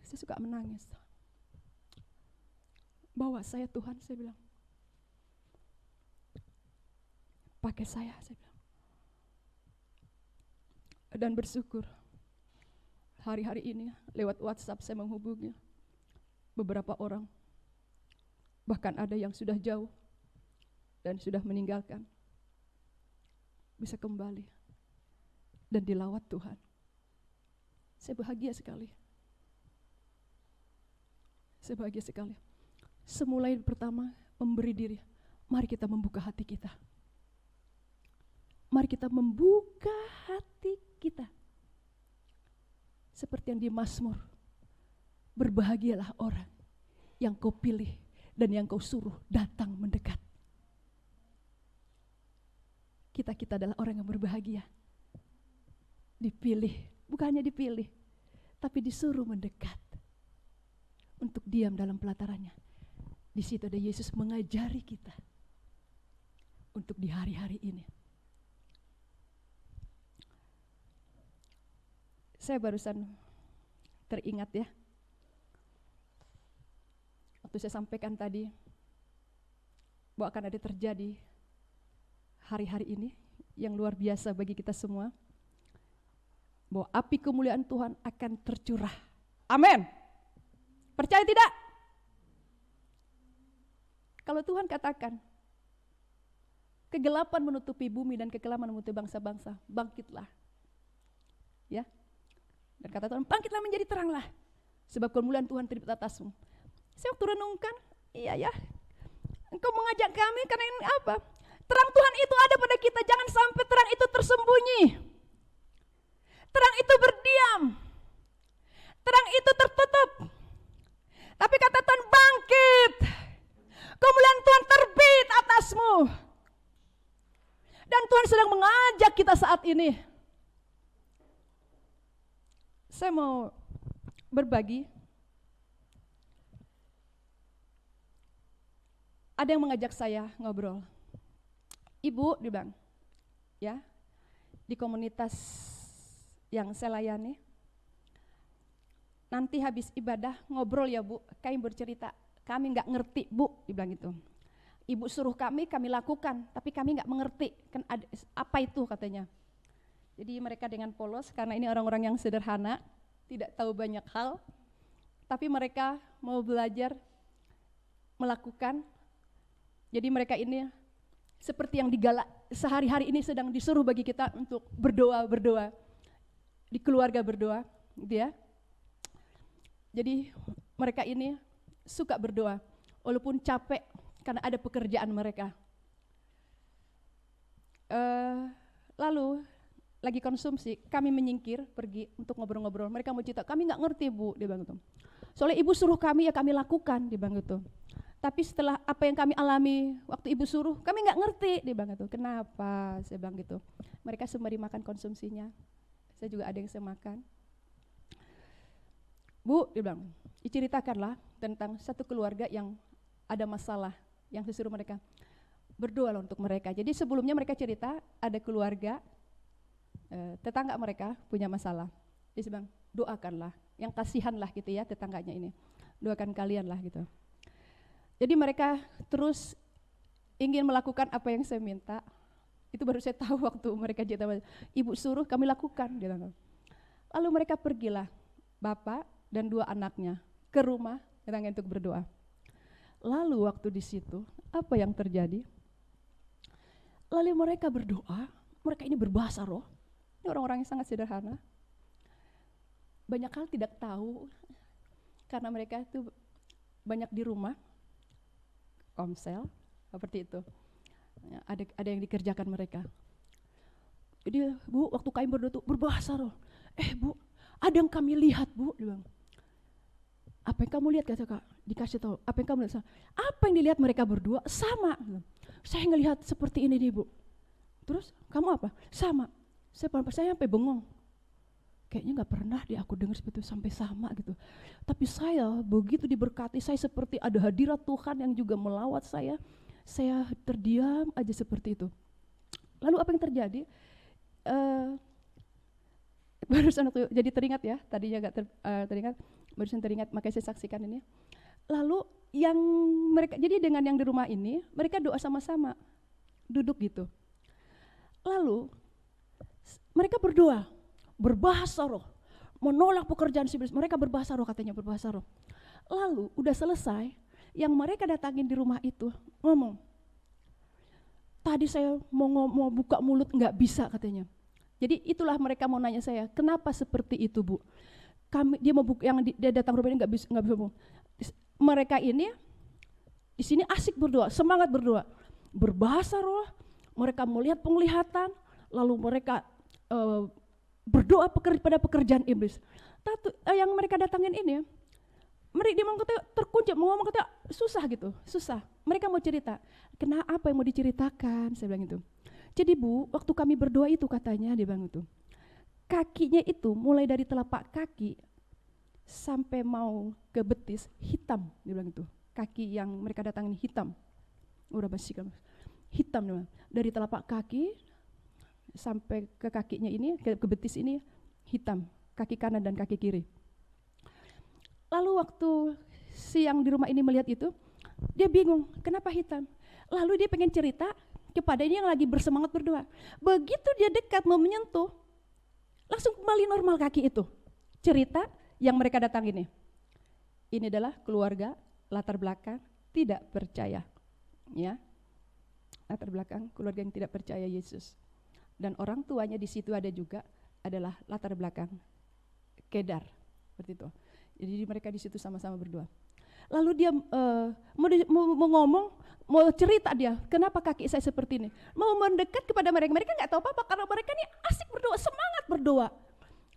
suka menangis. Bawa saya Tuhan, saya bilang, pakai saya bilang. Dan bersyukur, hari-hari ini lewat WhatsApp saya menghubungi beberapa orang. Bahkan ada yang sudah jauh dan sudah meninggalkan, bisa kembali dan dilawat Tuhan. Saya bahagia sekali. Saya bahagia sekali. Semulai pertama memberi diri, mari kita membuka hati kita. Mari kita membuka hati kita. Seperti yang di Mazmur, berbahagialah orang yang kau pilih dan yang kau suruh datang mendekat. Kita adalah orang yang berbahagia. Dipilih, bukan hanya dipilih, tapi disuruh mendekat untuk diam dalam pelatarannya. Di situ ada Yesus mengajari kita untuk di hari-hari ini. Saya barusan teringat ya, waktu saya sampaikan tadi bahwa akan ada terjadi hari-hari ini yang luar biasa bagi kita semua, bahwa api kemuliaan Tuhan akan tercurah. Amin. Percaya tidak? Kalau Tuhan katakan kegelapan menutupi bumi dan kekelaman menutupi bangsa-bangsa, bangkitlah. Ya. Dan kata Tuhan, bangkitlah menjadi teranglah, sebab kemuliaan Tuhan terbit atasmu. Saya waktu renungkan, iya ya, Engkau mengajak kami karena ini apa? Terang Tuhan itu ada pada kita, jangan sampai terang itu tersembunyi. Terang itu berdiam. Terang itu tertutup. Tapi kata Tuhan, bangkit. Kemuliaan Tuhan terbit atasmu. Dan Tuhan sedang mengajak kita saat ini. Saya mau berbagi. Ada yang mengajak saya ngobrol. Ibu, dia bilang, ya, di komunitas yang saya layani, nanti habis ibadah ngobrol ya Bu, kami bercerita, kami nggak ngerti Bu, dia bilang gitu. Ibu suruh kami lakukan, tapi kami nggak mengerti, kan ada, apa itu katanya. Jadi mereka dengan polos, karena ini orang-orang yang sederhana, tidak tahu banyak hal, tapi mereka mau belajar melakukan. Jadi mereka ini seperti yang digalak sehari-hari ini sedang disuruh bagi kita untuk berdoa, di keluarga berdoa, gitu ya. Jadi mereka ini suka berdoa, walaupun capek karena ada pekerjaan mereka. Lalu lagi konsumsi, kami menyingkir pergi untuk ngobrol-ngobrol. Mereka mau cerita, kami nggak ngerti Bu, dia bilang gitu. Soalnya ibu suruh kami ya kami lakukan, dia bilang gitu. Tapi setelah apa yang kami alami waktu ibu suruh, kami nggak ngerti, dia bilang gitu. Kenapa? Saya bilang gitu. Mereka sembari makan konsumsinya, saya juga ada yang saya makan. Bu, dia bilang, diceritakanlah tentang satu keluarga yang ada masalah, yang saya suruh mereka berdoalah untuk mereka. Jadi sebelumnya mereka cerita ada keluarga, tetangga mereka punya masalah. Dia bilang, doakanlah, yang kasihanlah gitu ya tetangganya ini, doakan kalian lah gitu. Jadi mereka terus ingin melakukan apa yang saya minta. Itu baru saya tahu waktu mereka cerita, ibu suruh kami lakukan. Lalu mereka pergilah, bapak dan 2 anaknya ke rumah untuk berdoa. Lalu waktu di situ apa yang terjadi? Lalu mereka berdoa, mereka ini berbahasa roh. ini orang-orang yang sangat sederhana. Banyak hal tidak tahu karena mereka itu banyak di rumah, komsel, seperti itu. Ya, ada yang dikerjakan mereka. Jadi Bu, waktu kami berdoa tuh berbahasa roh. Bu, ada yang kami lihat Bu, dia bilang. Apa yang kamu lihat, kata Kak? Dikasih tahu. Apa yang kamu lihat? Apa yang dilihat mereka berdua sama. Saya ngelihat seperti ini nih Bu. Terus kamu apa? Sama. Saya sampai bengong. Kayaknya nggak pernah deh aku dengar seperti itu sampai sama gitu. Tapi saya begitu diberkati, saya seperti ada hadirat Tuhan yang juga melawat saya. Saya terdiam aja seperti itu. Lalu apa yang terjadi? Barusan aku jadi teringat ya, tadinya nggak teringat, barusan teringat, makanya saya saksikan ini. Lalu yang mereka, jadi dengan yang di rumah ini, mereka doa sama-sama, duduk gitu. Lalu mereka berdoa, berbahasa roh, menolak pekerjaan iblis. Mereka berbahasa roh, katanya berbahasa roh. Lalu udah selesai, yang mereka datangin di rumah itu ngomong, tadi saya mau buka mulut nggak bisa katanya. Jadi itulah mereka mau nanya saya, kenapa seperti itu Bu? Dia mau buka, dia datang rumah ini nggak bisa Bu. Mereka ini di sini asik berdoa, semangat berdoa, berbahasa roh. Mereka melihat penglihatan, lalu mereka berdoa pada pekerjaan iblis. Yang mereka datangin ini, dia mau terkunci, mau ngomong susah gitu, susah. Mereka mau cerita, kenapa, apa yang mau diceritakan, saya bilang itu. Jadi Bu, waktu kami berdoa itu katanya, dia bilang itu, kakinya itu mulai dari telapak kaki sampai mau ke betis hitam, dia bilang itu. Kaki yang mereka datangin hitam, udah basikan, hitam dia bilang. Dari telapak kaki sampai ke kakinya ini, ke betis ini hitam, kaki kanan dan kaki kiri. Lalu waktu siang di rumah ini melihat itu, dia bingung, kenapa hitam? Lalu dia pengen cerita kepada ini yang lagi bersemangat berdoa. Begitu dia dekat mau menyentuh, langsung kembali normal kaki itu. Cerita yang mereka datang ini adalah keluarga latar belakang tidak percaya, ya, latar belakang keluarga yang tidak percaya Yesus. Dan orang tuanya di situ ada juga adalah latar belakang Kedar, seperti itu. Jadi mereka di situ sama-sama berdoa. Lalu dia mau ngomong, mau cerita dia, kenapa kaki saya seperti ini. Mau mendekat kepada mereka, mereka nggak tahu apa-apa karena mereka ini asik berdoa, semangat berdoa.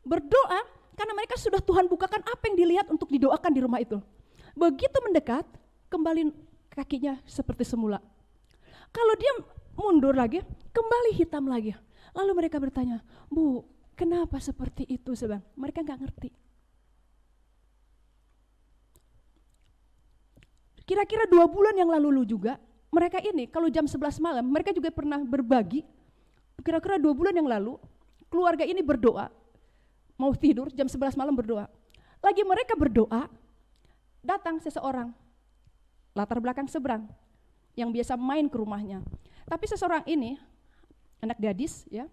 Berdoa karena mereka sudah Tuhan bukakan apa yang dilihat untuk didoakan di rumah itu. Begitu mendekat, kembali kakinya seperti semula. Kalau dia mundur lagi, kembali hitam lagi. Lalu mereka bertanya, Bu, kenapa seperti itu? Sebang mereka nggak ngerti. Kira-kira 2 bulan yang lalu juga, mereka ini kalau jam 11 malam, mereka juga pernah berbagi, kira-kira 2 bulan yang lalu, keluarga ini berdoa, mau tidur jam 11 malam berdoa. Lagi mereka berdoa, datang seseorang, latar belakang seberang, yang biasa main ke rumahnya. Tapi seseorang ini, anak gadis ya,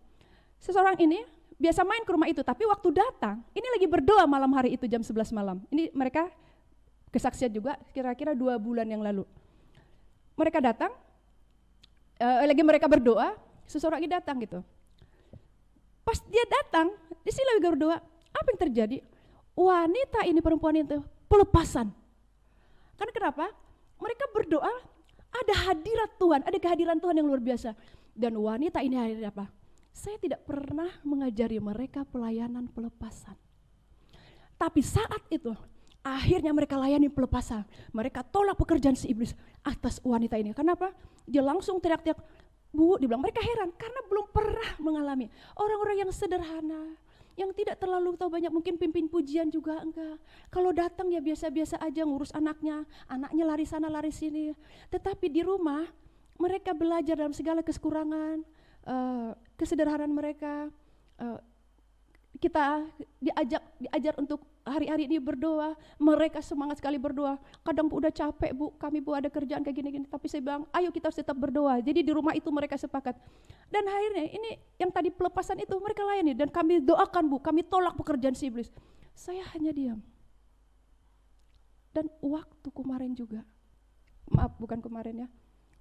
seseorang ini biasa main ke rumah itu, tapi waktu datang, ini lagi berdoa malam hari itu jam 11 malam. Ini mereka kesaksian juga kira-kira 2 bulan yang lalu. Mereka datang, lagi mereka berdoa, seseorang ini datang gitu. Pas dia datang, di sini lagi berdoa, apa yang terjadi? Wanita ini, perempuan itu pelepasan. Karena kenapa? Mereka berdoa, ada hadirat Tuhan, ada kehadiran Tuhan yang luar biasa. Dan wanita ini hadir apa? Saya tidak pernah mengajari mereka pelayanan pelepasan. Tapi saat itu, akhirnya mereka layani pelepasan. Mereka tolak pekerjaan si iblis atas wanita ini. Kenapa? Dia langsung teriak-teriak, Bu, dibilang mereka heran karena belum pernah mengalami. Orang-orang yang sederhana, yang tidak terlalu tahu banyak, mungkin pimpin pujian juga enggak. Kalau datang ya biasa-biasa aja ngurus anaknya lari sana lari sini. Tetapi di rumah mereka belajar dalam segala kekurangan, kesederhanaan mereka. Kita diajar untuk hari-hari ini berdoa, mereka semangat sekali berdoa. Kadang Bu udah capek Bu, kami Bu ada kerjaan kayak gini-gini, tapi saya bilang ayo kita harus tetap berdoa. Jadi di rumah itu mereka sepakat. Dan akhirnya ini yang tadi pelepasan itu mereka layani dan kami doakan Bu, kami tolak pekerjaan si iblis. Saya hanya diam. Dan waktu kemarin juga, maaf bukan kemarin ya,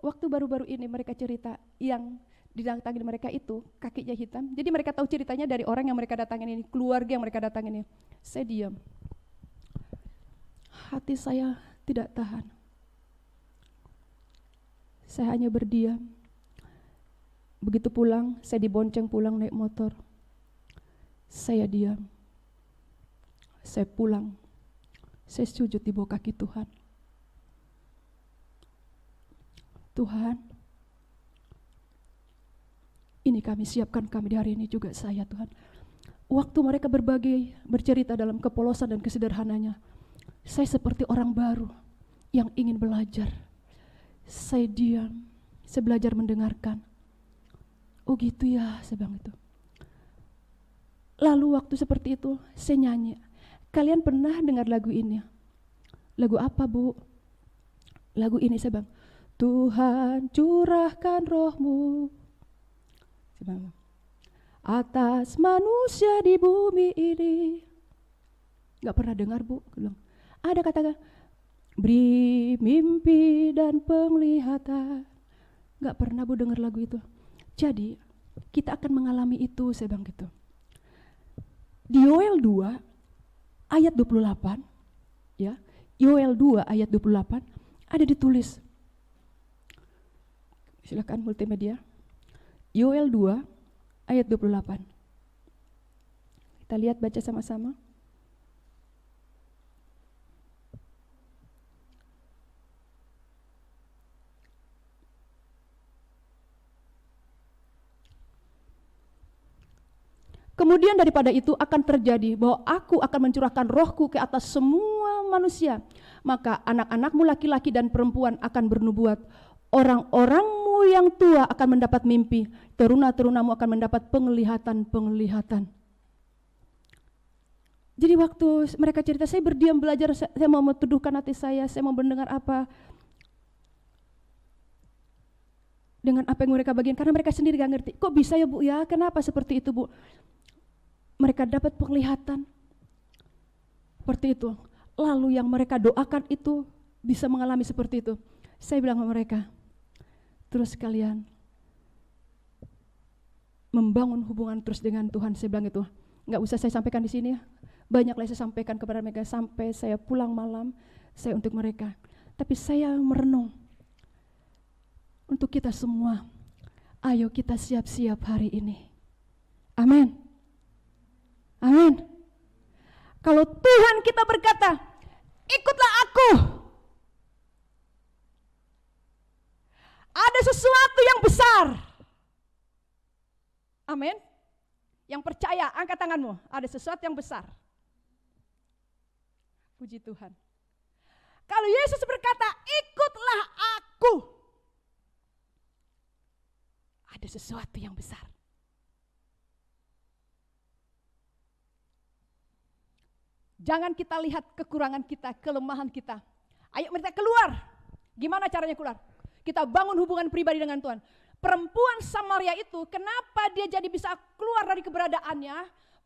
waktu baru-baru ini mereka cerita yang didatangin mereka itu kakinya hitam. Jadi mereka tahu ceritanya dari orang yang mereka datangin ini, keluarga yang mereka datangin ini. Saya diam. Hati saya tidak tahan. Saya hanya berdiam. Begitu pulang, saya dibonceng pulang naik motor. Saya diam. Saya pulang. Saya sujud di bawah kaki Tuhan. Tuhan, ini kami siapkan kami di hari ini juga saya Tuhan. Waktu mereka berbagi, bercerita dalam kepolosan dan kesederhananya, saya seperti orang baru yang ingin belajar. Saya diam, saya belajar mendengarkan. Oh gitu ya, saya bilang itu. Lalu waktu seperti itu, saya nyanyi. Kalian pernah dengar lagu ini? Lagu apa, Bu? Lagu ini saya bilang, Tuhan curahkan rohmu atas manusia di bumi ini. Gak pernah dengar, Bu? Bilang, ada kata beri mimpi dan penglihatan. Gak pernah, Bu, dengar lagu itu. Jadi kita akan mengalami itu, saya bilang gitu. Di Yoel 2 ayat 28, ya, Yoel 2 ayat 28 ada ditulis. Silakan multimedia. Yoel 2 ayat 28. Kita lihat, baca sama-sama. Kemudian daripada itu akan terjadi bahwa aku akan mencurahkan rohku ke atas semua manusia. Maka anak-anakmu laki-laki dan perempuan akan bernubuat. Orang-orangmu yang tua akan mendapat mimpi. Teruna-terunamu akan mendapat penglihatan-penglihatan. Jadi waktu mereka cerita, saya berdiam belajar, saya mau menteduhkan hati saya mau mendengar apa. Dengan apa yang mereka bagikan, karena mereka sendiri gak ngerti. Kok bisa ya, Bu, ya? Kenapa seperti itu, Bu? Mereka dapat penglihatan seperti itu. Lalu yang mereka doakan itu bisa mengalami seperti itu. Saya bilang sama mereka, terus kalian membangun hubungan terus dengan Tuhan. Saya bilang itu, nggak usah saya sampaikan di sini ya. Banyaklah saya sampaikan kepada mereka sampai saya pulang malam, saya untuk mereka. Tapi saya merenung untuk kita semua. Ayo kita siap-siap hari ini. Amin. Amin. Kalau Tuhan kita berkata, ikutlah aku. Ada sesuatu yang besar. Amin. Yang percaya, angkat tanganmu. Ada sesuatu yang besar. Puji Tuhan. Kalau Yesus berkata, ikutlah aku. Ada sesuatu yang besar. Jangan kita lihat kekurangan kita, kelemahan kita. Ayo kita keluar. Gimana caranya keluar? Kita bangun hubungan pribadi dengan Tuhan. Perempuan Samaria itu, kenapa dia jadi bisa keluar dari keberadaannya?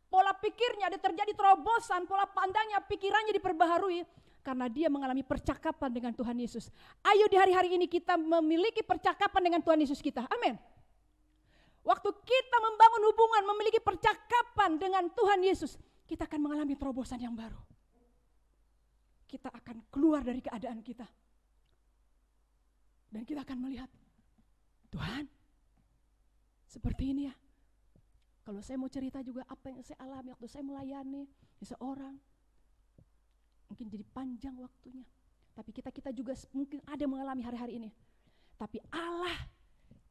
Pola pikirnya ada terjadi terobosan, pola pandangnya, pikirannya diperbaharui. Karena dia mengalami percakapan dengan Tuhan Yesus. Ayo di hari-hari ini kita memiliki percakapan dengan Tuhan Yesus kita. Amin. Waktu kita membangun hubungan, memiliki percakapan dengan Tuhan Yesus, kita akan mengalami terobosan yang baru. Kita akan keluar dari keadaan kita. Dan kita akan melihat, Tuhan, seperti ini ya. Kalau saya mau cerita juga apa yang saya alami waktu saya melayani seseorang, mungkin jadi panjang waktunya. Tapi kita juga mungkin ada mengalami hari-hari ini. Tapi Allah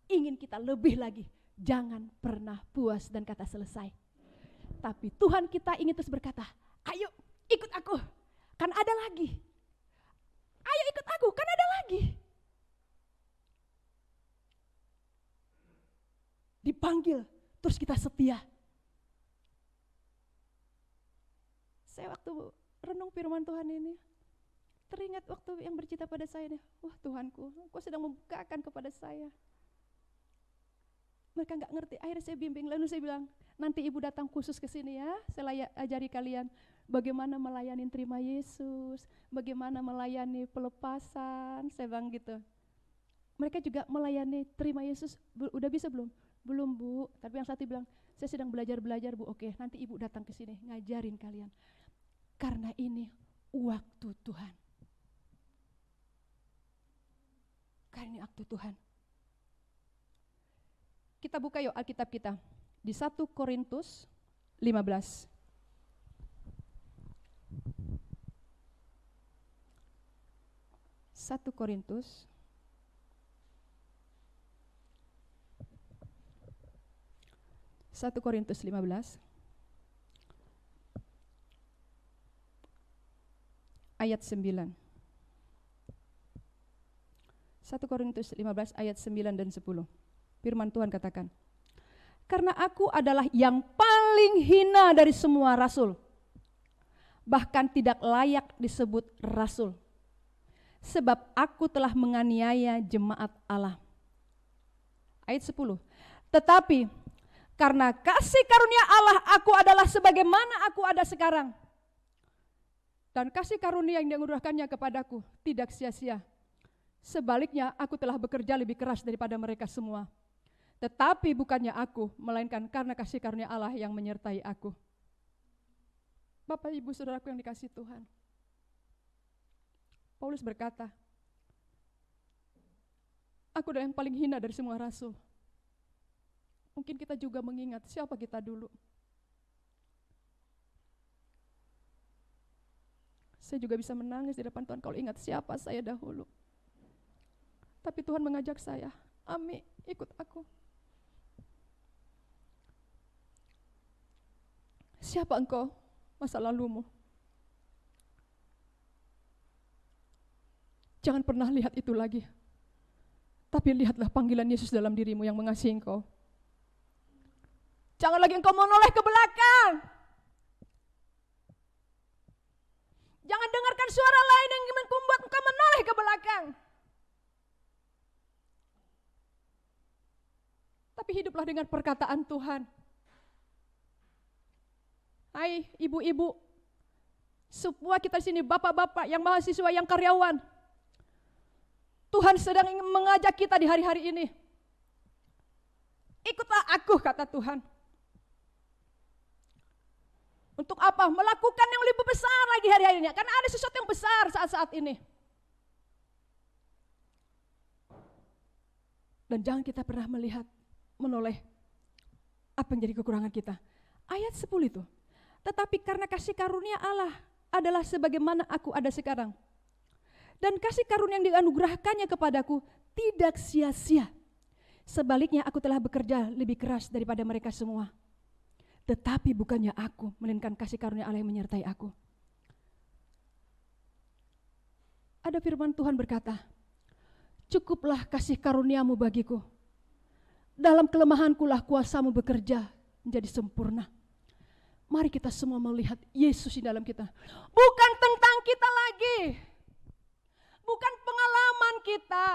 ingin kita lebih lagi. Jangan pernah puas dan kata selesai. Tapi Tuhan kita ingin terus berkata, ayo ikut aku, kan ada lagi. Ayo ikut aku, kan ada lagi. Dipanggil, terus kita setia. Saya waktu renung firman Tuhan ini, teringat waktu yang bercerita pada saya nih, wah Tuhanku, Kau sedang membukakan kepada saya. Mereka nggak ngerti, akhirnya saya bimbing, lalu saya bilang, nanti ibu datang khusus ke sini ya, saya ajari kalian bagaimana melayani terima Yesus, bagaimana melayani pelepasan, saya bilang gitu. Mereka juga melayani terima Yesus, udah bisa belum? Belum Bu, tapi yang satu bilang, saya sedang belajar Bu. Oke, nanti Ibu datang ke sini ngajarin kalian. Karena ini waktu Tuhan. Karena ini waktu Tuhan. Kita buka yuk Alkitab kita di 1 Korintus 15. 1 Korintus 15 ayat 9. 1 Korintus 15 ayat 9 dan 10. Firman Tuhan katakan, karena aku adalah yang paling hina dari semua rasul, bahkan tidak layak disebut rasul, sebab aku telah menganiaya jemaat Allah. Ayat 10. Tetapi karena kasih karunia Allah aku adalah sebagaimana aku ada sekarang. Dan kasih karunia yang dianugerahkannya kepadaku tidak sia-sia. Sebaliknya aku telah bekerja lebih keras daripada mereka semua. Tetapi bukannya aku, melainkan karena kasih karunia Allah yang menyertai aku. Bapak, Ibu, Saudaraku yang dikasihi Tuhan. Paulus berkata, aku adalah yang paling hina dari semua rasul. Mungkin kita juga mengingat siapa kita dulu. Saya juga bisa menangis di depan Tuhan kalau ingat siapa saya dahulu. Tapi Tuhan mengajak saya, Ami, ikut aku. Siapa engkau masa lalumu? Jangan pernah lihat itu lagi. Tapi lihatlah panggilan Yesus dalam dirimu yang mengasihi engkau. Jangan lagi engkau menoleh ke belakang. Jangan dengarkan suara lain yang membuat engkau menoleh ke belakang. Tapi hiduplah dengan perkataan Tuhan. Hai ibu-ibu, semua kita di sini, bapak-bapak, yang mahasiswa, yang karyawan. Tuhan sedang ingin mengajak kita di hari-hari ini. Ikutlah aku, kata Tuhan. Untuk apa? Melakukan yang lebih besar lagi hari-hari ini. Karena ada sesuatu yang besar saat-saat ini. Dan jangan kita pernah melihat, menoleh apa yang jadi kekurangan kita. Ayat 10 itu. Tetapi karena kasih karunia Allah adalah sebagaimana aku ada sekarang. Dan kasih karunia yang dianugerahkannya kepadaku tidak sia-sia. Sebaliknya aku telah bekerja lebih keras daripada mereka semua. Tetapi bukannya aku, melainkan kasih karunia Allah yang menyertai aku. Ada firman Tuhan berkata, cukuplah kasih karuniamu bagiku. Dalam kelemahankulah kuasamu bekerja menjadi sempurna. Mari kita semua melihat Yesus di dalam kita. Bukan tentang kita lagi. Bukan pengalaman kita.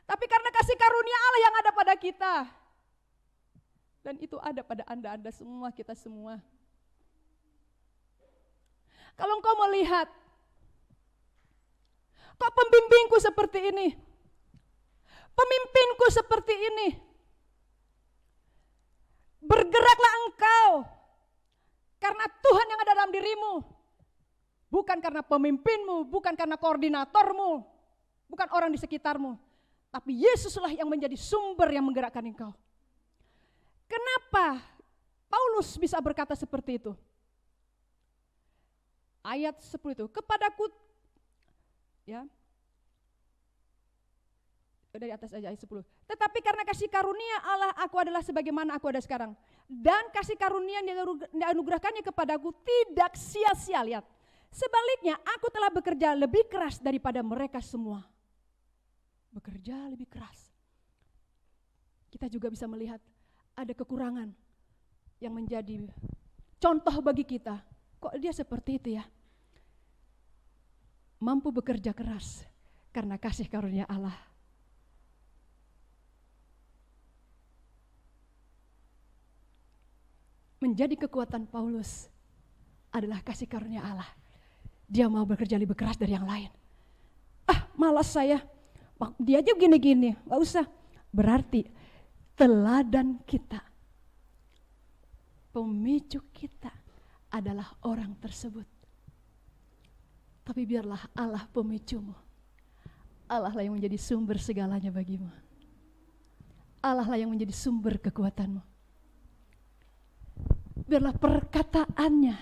Tapi karena kasih karunia Allah yang ada pada kita. Dan itu ada pada Anda semua, kita semua. Kalau engkau melihat, kok pembimbingku seperti ini? Pemimpinku seperti ini. Bergeraklah engkau karena Tuhan yang ada dalam dirimu. Bukan karena pemimpinmu, bukan karena koordinatormu, bukan orang di sekitarmu. Tapi Yesuslah yang menjadi sumber yang menggerakkan engkau. Kenapa Paulus bisa berkata seperti itu? Ayat 10 itu, kepadaku, ya, dari atas aja ayat 10. Tetapi karena kasih karunia Allah aku adalah sebagaimana aku ada sekarang. Dan kasih karunia yang dianugerahkannya kepadaku tidak sia-sia, lihat. Sebaliknya aku telah bekerja lebih keras daripada mereka semua. Bekerja lebih keras. Kita juga bisa melihat ada kekurangan yang menjadi contoh bagi kita. Kok dia seperti itu ya? Mampu bekerja keras karena kasih karunia Allah. Menjadi kekuatan Paulus adalah kasih karunia Allah. Dia mau bekerja lebih keras dari yang lain. Ah, malas saya. Dia aja gini-gini, gak usah. Berarti teladan kita, pemicu kita adalah orang tersebut. Tapi biarlah Allah pemicumu. Allah lah yang menjadi sumber segalanya bagimu. Allah lah yang menjadi sumber kekuatanmu. Biarlah perkataannya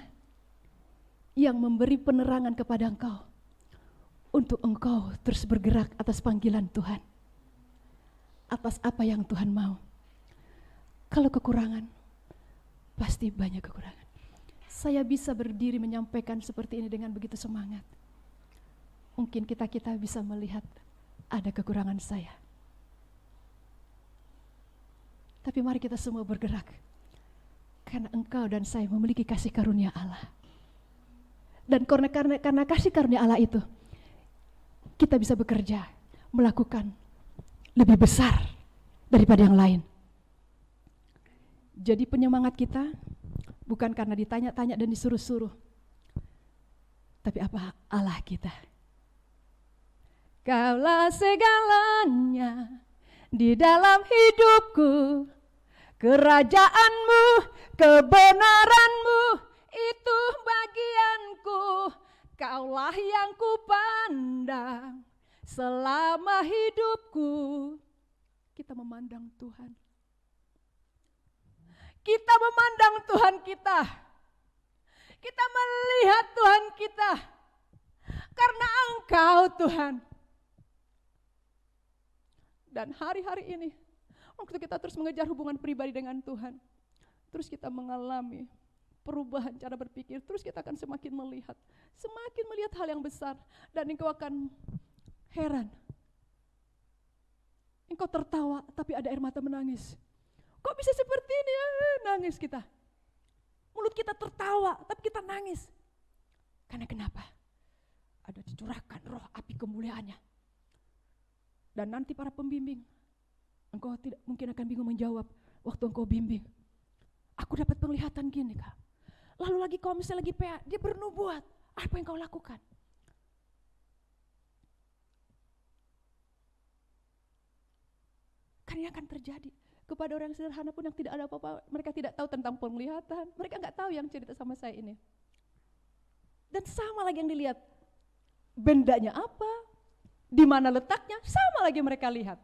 yang memberi penerangan kepada engkau untuk engkau terus bergerak atas panggilan Tuhan, atas apa yang Tuhan mau. Kalau kekurangan, pasti banyak kekurangan. Saya bisa berdiri menyampaikan seperti ini dengan begitu semangat. Mungkin kita bisa melihat ada kekurangan saya. Tapi mari kita semua bergerak, karena engkau dan saya memiliki kasih karunia Allah. Dan karena kasih karunia Allah itu, kita bisa bekerja, melakukan lebih besar daripada yang lain. Jadi penyemangat kita bukan karena ditanya-tanya dan disuruh-suruh, tapi apa Allah kita. Kaulah segalanya di dalam hidupku, kerajaanmu, kebenaranmu, itu bagianku. Kaulah yang kupandang selama hidupku. Kita memandang Tuhan. Kita memandang Tuhan kita. Kita melihat Tuhan kita. Karena Engkau Tuhan. Dan hari-hari ini, waktu kita terus mengejar hubungan pribadi dengan Tuhan, terus kita mengalami perubahan cara berpikir, terus kita akan semakin melihat hal yang besar, dan engkau akan heran. Engkau tertawa, tapi ada air mata menangis. Kok bisa seperti ini ya? Nangis kita. Mulut kita tertawa, tapi kita nangis. Karena kenapa? Ada dicurahkan roh api kemuliaannya. Dan nanti para pembimbing, engkau tidak mungkin akan bingung menjawab waktu engkau bimbing. Aku dapat penglihatan gini Kak. Lalu lagi kalau misalnya lagi PA, dia bernubuat. Apa yang kau lakukan? Karena akan terjadi kepada orang sederhana pun yang tidak ada apa-apa. Mereka tidak tahu tentang penglihatan. Mereka nggak tahu yang cerita sama saya ini. Dan sama lagi yang dilihat. Bendanya apa? Di mana letaknya? Sama lagi mereka lihat.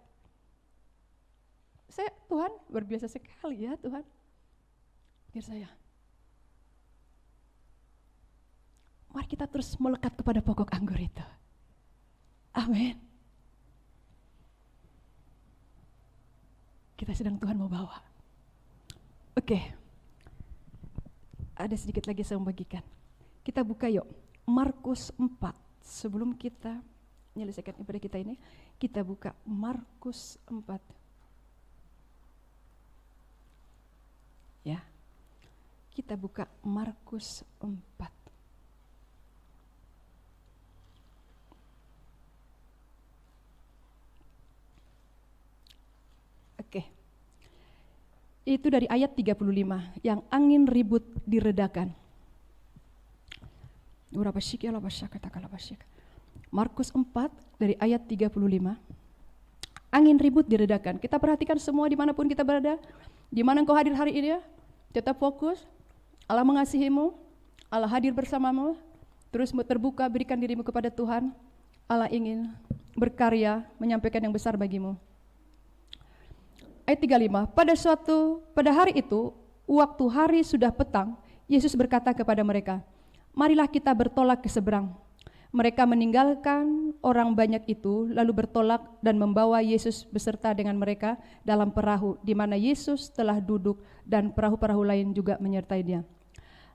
Tuhan luar biasa sekali ya Tuhan. Pikir saya. Mari kita terus melekat kepada pokok anggur itu. Amin. Kita sedang Tuhan mau bawa. Oke. Ada sedikit lagi saya mau bagikan. Kita buka yuk. Markus 4. Sebelum kita menyelesaikan ibadah kita ini, kita buka Markus 4. Ya. Kita buka Markus 4. Oke. Itu dari ayat 35, yang angin ribut diredakan. Markus 4 dari ayat 35. Angin ribut diredakan. Kita perhatikan semua dimanapun kita berada. Di mana engkau hadir hari ini ya. Tetap fokus. Allah mengasihimu. Allah hadir bersamamu. Terus terbuka, berikan dirimu kepada Tuhan. Allah ingin berkarya, menyampaikan yang besar bagimu. Ayat 35. Pada hari itu, waktu hari sudah petang, Yesus berkata kepada mereka, marilah kita bertolak ke seberang. Mereka meninggalkan orang banyak itu, lalu bertolak dan membawa Yesus beserta dengan mereka dalam perahu, di mana Yesus telah duduk dan perahu-perahu lain juga menyertai dia.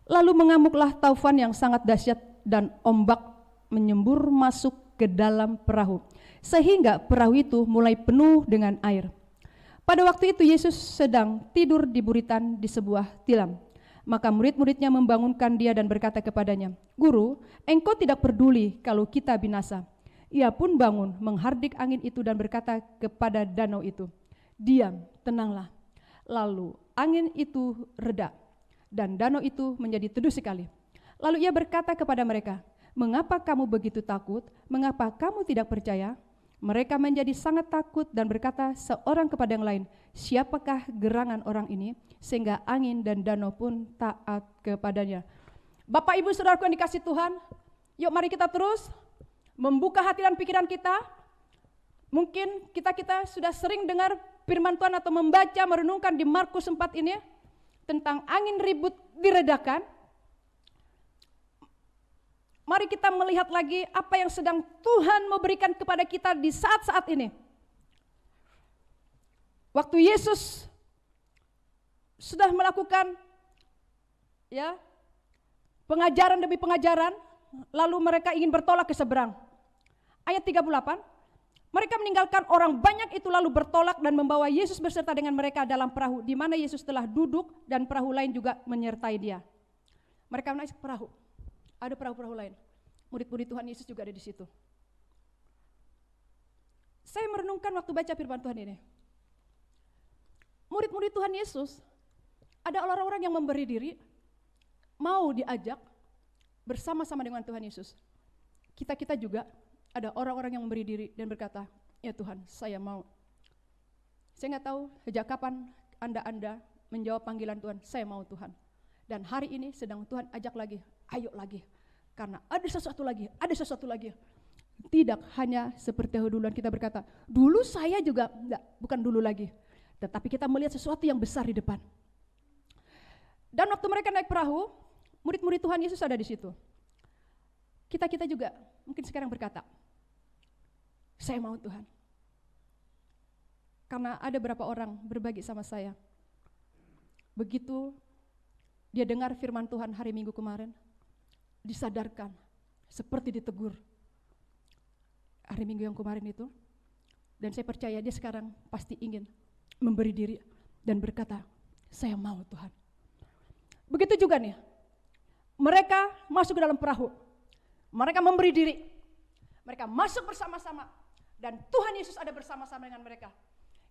Lalu mengamuklah taufan yang sangat dahsyat dan ombak menyembur masuk ke dalam perahu, sehingga perahu itu mulai penuh dengan air. Pada waktu itu Yesus sedang tidur di buritan di sebuah tilam. Maka murid-muridnya membangunkan dia dan berkata kepadanya, Guru, engkau tidak peduli kalau kita binasa. Ia pun bangun, menghardik angin itu dan berkata kepada danau itu, diam, tenanglah. Lalu angin itu reda dan danau itu menjadi teduh sekali. Lalu ia berkata kepada mereka, mengapa kamu begitu takut? Mengapa kamu tidak percaya? Mereka menjadi sangat takut dan berkata seorang kepada yang lain, siapakah gerangan orang ini sehingga angin dan danau pun taat kepadanya. Bapak Ibu Saudaraku yang dikasihi Tuhan, yuk mari kita terus membuka hati dan pikiran kita. Mungkin kita sudah sering dengar firman Tuhan atau membaca, merenungkan di Markus 4 ini tentang angin ribut diredakan. Mari kita melihat lagi apa yang sedang Tuhan mau berikan kepada kita di saat-saat ini. Waktu Yesus sudah melakukan pengajaran demi pengajaran, lalu mereka ingin bertolak ke seberang. Ayat 38, mereka meninggalkan orang banyak itu lalu bertolak dan membawa Yesus berserta dengan mereka dalam perahu, di mana Yesus telah duduk dan perahu lain juga menyertai dia. Mereka naik ke perahu, ada perahu-perahu lain. Murid-murid Tuhan Yesus juga ada di situ. Saya merenungkan waktu baca firman Tuhan ini. Murid-murid Tuhan Yesus, ada orang-orang yang memberi diri, mau diajak bersama-sama dengan Tuhan Yesus. Kita juga ada orang-orang yang memberi diri dan berkata, ya Tuhan, saya mau. Saya nggak tahu sejak kapan Anda menjawab panggilan Tuhan, saya mau Tuhan. Dan hari ini sedang Tuhan ajak lagi, ayo lagi. Karena ada sesuatu lagi. Tidak hanya seperti duluan kita berkata, dulu saya juga, enggak, bukan dulu lagi. Tetapi kita melihat sesuatu yang besar di depan. Dan waktu mereka naik perahu, murid-murid Tuhan Yesus ada di situ. Kita juga mungkin sekarang berkata, saya mau Tuhan. Karena ada beberapa orang berbagi sama saya. Begitu dia dengar firman Tuhan hari Minggu kemarin, disadarkan, seperti ditegur hari Minggu yang kemarin itu. Dan saya percaya dia sekarang pasti ingin memberi diri dan berkata, saya mau Tuhan. Begitu juga nih, mereka masuk ke dalam perahu, mereka memberi diri, mereka masuk bersama-sama, dan Tuhan Yesus ada bersama-sama dengan mereka.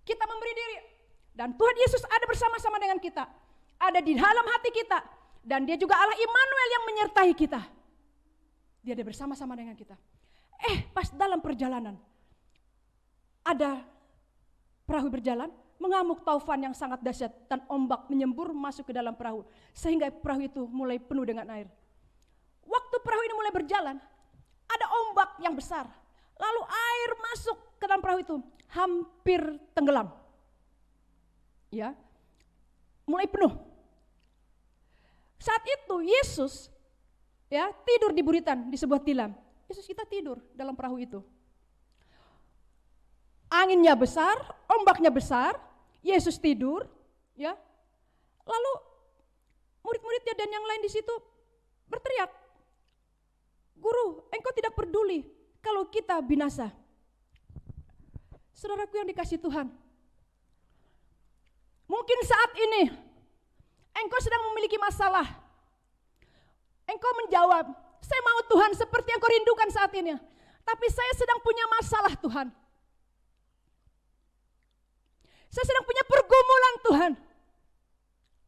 Kita memberi diri, dan Tuhan Yesus ada bersama-sama dengan kita, ada di dalam hati kita, dan dia juga Allah Immanuel yang menyertai kita. Dia ada bersama-sama dengan kita. Pas dalam perjalanan, ada perahu berjalan, mengamuk taufan yang sangat dahsyat dan ombak menyembur masuk ke dalam perahu sehingga perahu itu mulai penuh dengan air. Waktu perahu ini mulai berjalan, ada ombak yang besar. Lalu air masuk ke dalam perahu itu, hampir tenggelam. Ya. Mulai penuh. Saat itu Yesus tidur di buritan di sebuah tilam. Yesus kita tidur dalam perahu itu. Anginnya besar, ombaknya besar, Yesus tidur, Lalu murid-muridnya dan yang lain di situ berteriak, "Guru, engkau tidak peduli kalau kita binasa." Saudaraku yang dikasihi Tuhan, mungkin saat ini engkau sedang memiliki masalah. Engkau menjawab, "Saya mau Tuhan seperti yang kau rindukan saat ini. Tapi saya sedang punya masalah Tuhan. Saya sedang punya pergumulan Tuhan."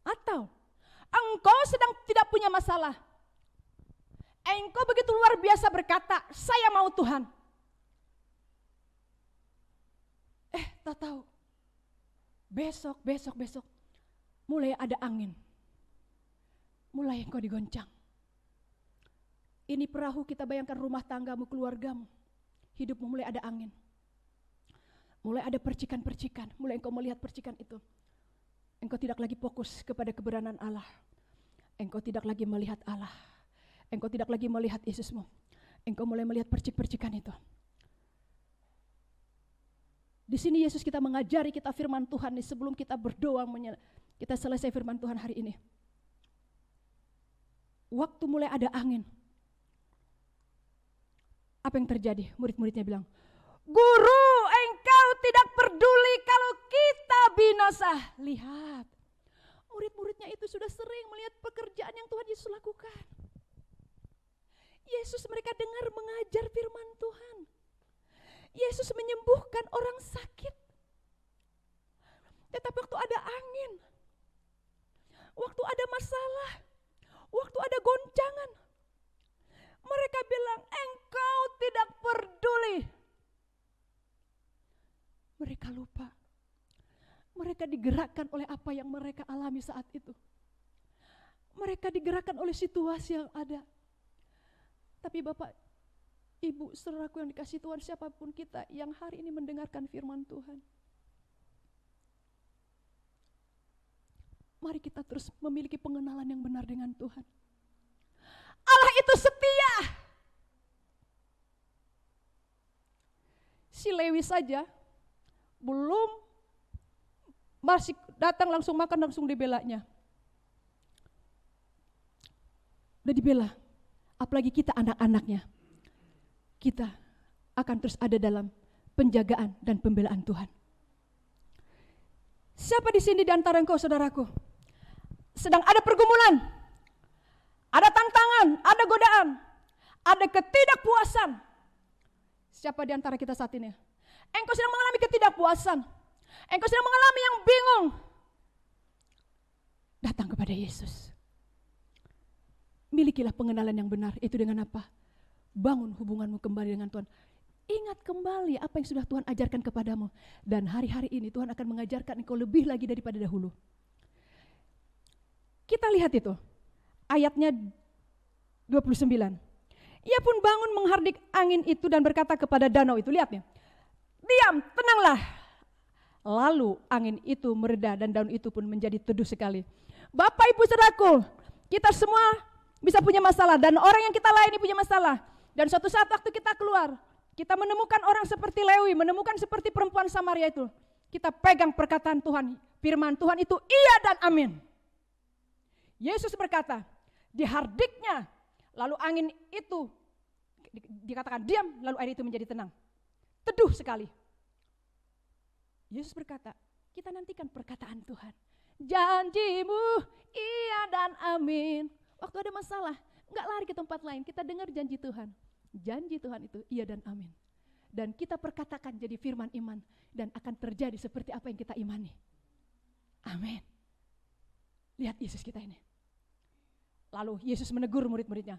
Atau engkau sedang tidak punya masalah. Engkau begitu luar biasa berkata, "Saya mau Tuhan." Tak tahu. Besok mulai ada angin. Mulai engkau digoncang. Ini perahu, kita bayangkan rumah tanggamu, keluargamu. Hidupmu mulai ada angin. Mulai ada percikan-percikan, mulai engkau melihat percikan itu. Engkau tidak lagi fokus kepada kebenaran Allah. Engkau tidak lagi melihat Allah. Engkau tidak lagi melihat Yesusmu. Engkau mulai melihat percik-percikan itu. Di sini Yesus kita mengajari kita firman Tuhan nih, sebelum kita berdoa, kita selesai firman Tuhan hari ini. Waktu mulai ada angin, apa yang terjadi? Murid-muridnya bilang, "Guru, engkau tidak peduli kalau kita binasa." Lihat, murid-muridnya itu sudah sering melihat pekerjaan yang Tuhan Yesus lakukan. Yesus mereka dengar mengajar firman Tuhan. Yesus menyembuhkan orang sakit. Tetapi waktu ada angin, waktu ada masalah, waktu ada goncangan, mereka bilang, "Engkau tidak peduli." mereka lupa. Mereka digerakkan oleh apa yang mereka alami saat itu. Mereka digerakkan oleh situasi yang ada. Tapi Bapak, Ibu, saudaraku yang dikasih Tuhan, siapapun kita yang hari ini mendengarkan firman Tuhan, mari kita terus memiliki pengenalan yang benar dengan Tuhan. Allah itu setia. Si Lewi saja belum masih datang langsung makan, langsung dibelanya. Udah dibela. Apalagi kita anak-anaknya. Kita akan terus ada dalam penjagaan dan pembelaan Tuhan. Siapa di sini di antara engkau, saudaraku, sedang ada pergumulan, ada tantangan, ada godaan, ada ketidakpuasan? Siapa di antara kita saat ini? Engkau sedang mengalami ketidakpuasan, engkau sedang mengalami yang bingung. Datang kepada Yesus. Milikilah pengenalan yang benar. Itu dengan apa? Bangun hubunganmu kembali dengan Tuhan. Ingat kembali apa yang sudah Tuhan ajarkan kepadamu. Dan hari-hari ini Tuhan akan mengajarkan engkau lebih lagi daripada dahulu. Kita lihat itu. Ayatnya 29. Ia pun bangun menghardik angin itu dan berkata kepada danau itu. Lihat nih. Diam, tenanglah. Lalu angin itu mereda dan daun itu pun menjadi teduh sekali. Bapak, Ibu, saudaraku, kita semua bisa punya masalah dan orang yang kita layani punya masalah. Dan suatu saat waktu kita keluar, kita menemukan orang seperti Lewi, menemukan seperti perempuan Samaria itu. Kita pegang perkataan Tuhan, firman Tuhan itu iya dan amin. Yesus berkata, dihardiknya, lalu angin itu dikatakan diam, lalu air itu menjadi tenang. Teduh sekali. Yesus berkata, kita nantikan perkataan Tuhan. Janjimu iya dan amin. Waktu ada masalah, enggak lari ke tempat lain, kita dengar janji Tuhan. Janji Tuhan itu iya dan amin. Dan kita perkatakan jadi firman iman dan akan terjadi seperti apa yang kita imani. Amin. Lihat Yesus kita ini. Lalu Yesus menegur murid-muridnya.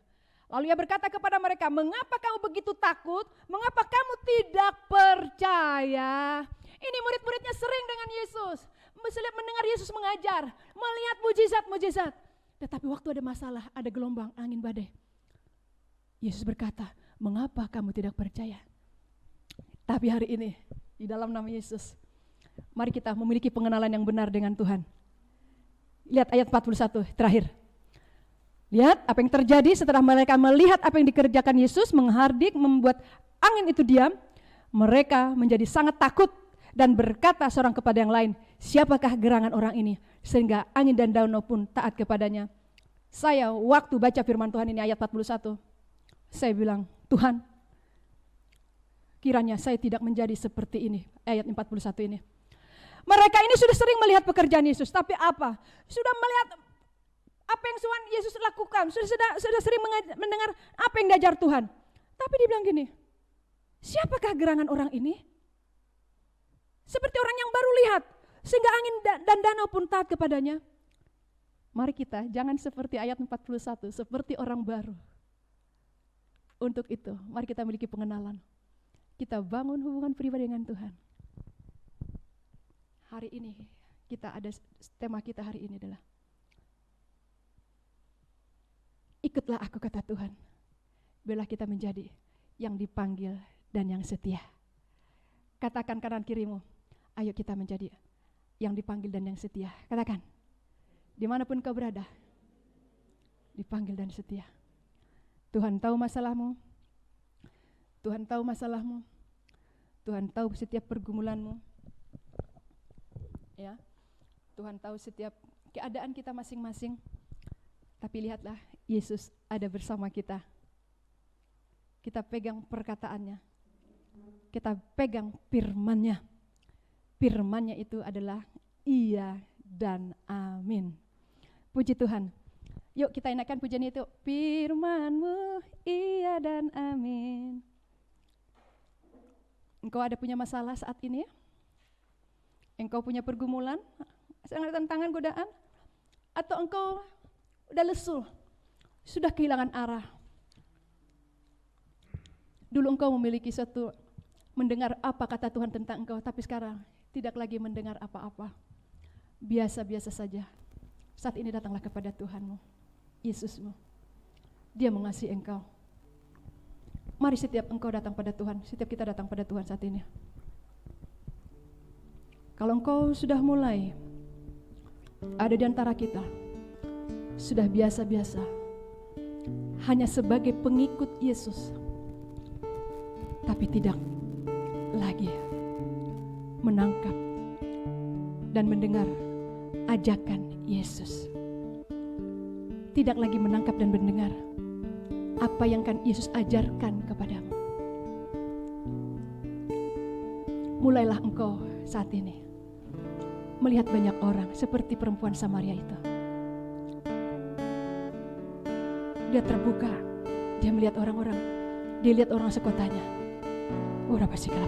Lalu ia berkata kepada mereka, mengapa kamu begitu takut? Mengapa kamu tidak percaya? Ini murid-muridnya sering dengan Yesus. Mendengar Yesus mengajar, melihat mujizat-mujizat. Tetapi waktu ada masalah, ada gelombang, angin badai. Yesus berkata, mengapa kamu tidak percaya? Tapi hari ini, di dalam nama Yesus, mari kita memiliki pengenalan yang benar dengan Tuhan. Lihat ayat 41 terakhir. Lihat apa yang terjadi setelah mereka melihat apa yang dikerjakan Yesus, menghardik, membuat angin itu diam. Mereka menjadi sangat takut dan berkata seorang kepada yang lain, siapakah gerangan orang ini? Sehingga angin dan daun pun taat kepadanya. Saya waktu baca firman Tuhan ini ayat 41, saya bilang, Tuhan, kiranya saya tidak menjadi seperti ini, ayat 41 ini. Mereka ini sudah sering melihat pekerjaan Yesus, tapi apa? Sudah melihat apa yang Tuhan Yesus lakukan, sudah sering mendengar apa yang diajar Tuhan. Tapi dia bilang gini, siapakah gerangan orang ini? Seperti orang yang baru lihat, sehingga angin dan danau pun taat kepadanya. Mari kita jangan seperti ayat 41, seperti orang baru. Untuk itu, mari kita memiliki pengenalan. Kita bangun hubungan pribadi dengan Tuhan. Hari ini, kita ada tema kita hari ini adalah ikutlah aku, kata Tuhan. Biarlah kita menjadi yang dipanggil dan yang setia. Katakan kanan kirimu, ayo kita menjadi yang dipanggil dan yang setia. Katakan, dimanapun kau berada, dipanggil dan setia. Tuhan tahu masalahmu, Tuhan tahu masalahmu, Tuhan tahu setiap pergumulanmu. Ya, Tuhan tahu setiap keadaan kita masing-masing. Tapi lihatlah, Yesus ada bersama kita. Kita pegang perkataannya, kita pegang firman-Nya. Firman-Nya itu adalah iya dan amin. Puji Tuhan. Yuk kita enakan pujian itu. Firman-Mu iya dan amin. Engkau ada punya masalah saat ini? Engkau punya pergumulan, ada tantangan, godaan? Atau engkau udah lesu, sudah kehilangan arah? Dulu engkau memiliki satu mendengar apa kata Tuhan tentang engkau, tapi sekarang tidak lagi mendengar apa-apa. Biasa-biasa saja. Saat ini datanglah kepada Tuhanmu, Yesusmu. Dia mengasihi engkau. Mari setiap engkau datang pada Tuhan, setiap kita datang pada Tuhan saat ini. Kalau engkau sudah mulai ada di antara kita, sudah biasa-biasa, hanya sebagai pengikut Yesus, tapi tidak lagi menangkap dan mendengar ajakan Yesus. Tidak lagi menangkap dan mendengar apa yang kan Yesus ajarkan kepadamu. Mulailah engkau saat ini melihat banyak orang seperti perempuan Samaria itu. Dia terbuka, dia melihat orang-orang, dia lihat orang sekotanya. Urapasika.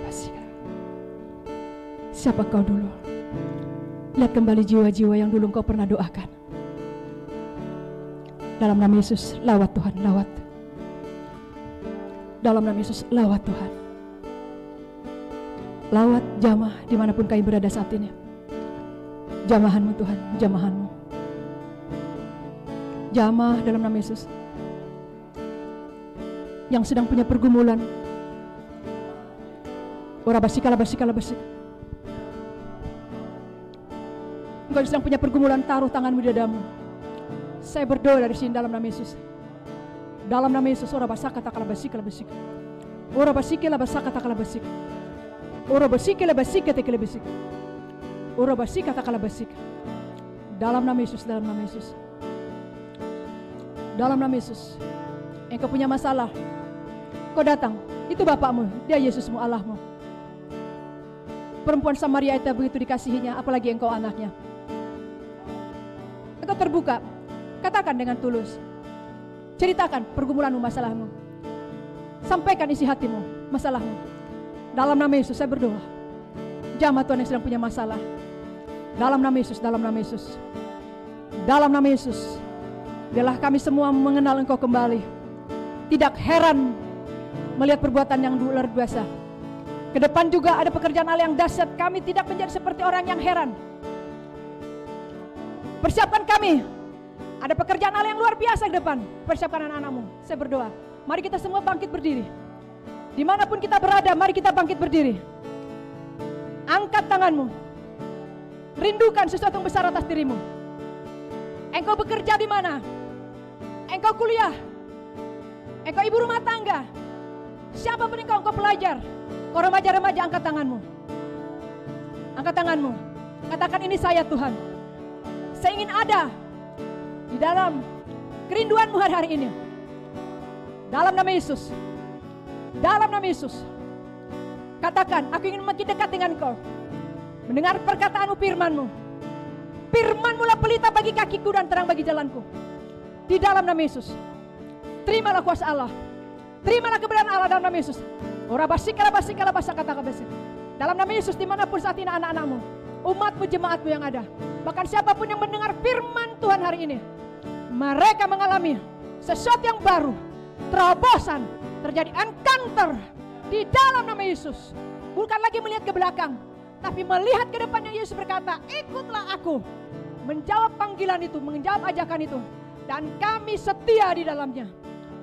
Siapa kau dulu? Lihat kembali jiwa-jiwa yang dulu engkau pernah doakan. Dalam nama Yesus, lawat Tuhan, lawat. Dalam nama Yesus, lawat Tuhan. Lawat jamah dimanapun kau berada saat ini. Jamahanmu Tuhan, jamahanmu. Jamah dalam nama Yesus. Yang sedang punya pergumulan. Urabasika. Engkau sedang punya pergumulan, taruh tanganmu di dadamu. Saya berdoa dari sini dalam nama Yesus. Dalam nama Yesus, urabasaka takalabasika. Urabasika labasaka takalabasika. Urabasika labasika tekelabasika. Urabasika takalabasika. Dalam nama Yesus, dalam nama Yesus. Dalam nama Yesus. Engkau punya masalah, kau datang, itu Bapakmu, dia Yesusmu, Allahmu. Perempuan Samaria itu begitu dikasihinya, apalagi engkau anaknya. Engkau terbuka, katakan dengan tulus. Ceritakan pergumulanmu, masalahmu. Sampaikan isi hatimu, masalahmu. Dalam nama Yesus saya berdoa. Jamah Tuhan yang sedang punya masalah. Dalam nama Yesus, dalam nama Yesus. Dalam nama Yesus. Biarlah kami semua mengenal Engkau kembali. Tidak heran melihat perbuatan yang luar biasa. Ke depan juga ada pekerjaan Allah yang dahsyat. Kami tidak menjadi seperti orang yang heran. Persiapkan kami. Ada pekerjaan Allah yang luar biasa ke depan. Persiapkan anak-anakmu. Saya berdoa. Mari kita semua bangkit berdiri. Dimanapun kita berada, mari kita bangkit berdiri. Angkat tanganmu. Rindukan sesuatu yang besar atas dirimu. Engkau bekerja di mana? Engkau kuliah. Engkau ibu rumah tangga. Siapapun engkau pelajar. Kau remaja-remaja, angkat tanganmu. Angkat tanganmu. Katakan, ini saya Tuhan. Saya ingin ada di dalam kerinduanmu hari-hari ini. Dalam nama Yesus. Dalam nama Yesus. Katakan, aku ingin makin dekat dengan Engkau. Mendengar perkataanmu, firmanmu. Firmanmu lah pelita bagi kakiku dan terang bagi jalanku. Di dalam nama Yesus. Terimalah kuasa Allah. Terimalah kebenaran Allah dalam nama Yesus. Dalam nama Yesus, dimanapun saat ini anak-anakmu, umatmu, jemaatmu yang ada, bahkan siapapun yang mendengar firman Tuhan hari ini, mereka mengalami sesuatu yang baru, terobosan, terjadi encounter di dalam nama Yesus. Bukan lagi melihat ke belakang, tapi melihat ke depan yang Yesus berkata, ikutlah aku. Menjawab panggilan itu, menjawab ajakan itu, dan kami setia di dalamnya.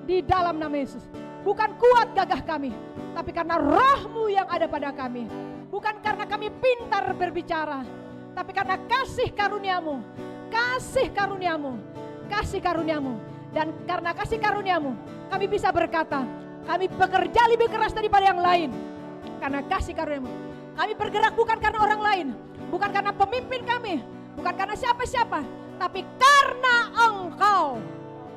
Di dalam nama Yesus. Bukan kuat gagah kami, tapi karena roh-Mu yang ada pada kami. Bukan karena kami pintar berbicara, tapi karena kasih karunia-Mu. Kasih karunia-Mu. Kasih karunia-Mu. Dan karena kasih karunia-Mu, kami bisa berkata, kami bekerja lebih keras daripada yang lain. Karena kasih karunia-Mu. Kami bergerak bukan karena orang lain, bukan karena pemimpin kami, bukan karena siapa-siapa, tapi karena Engkau.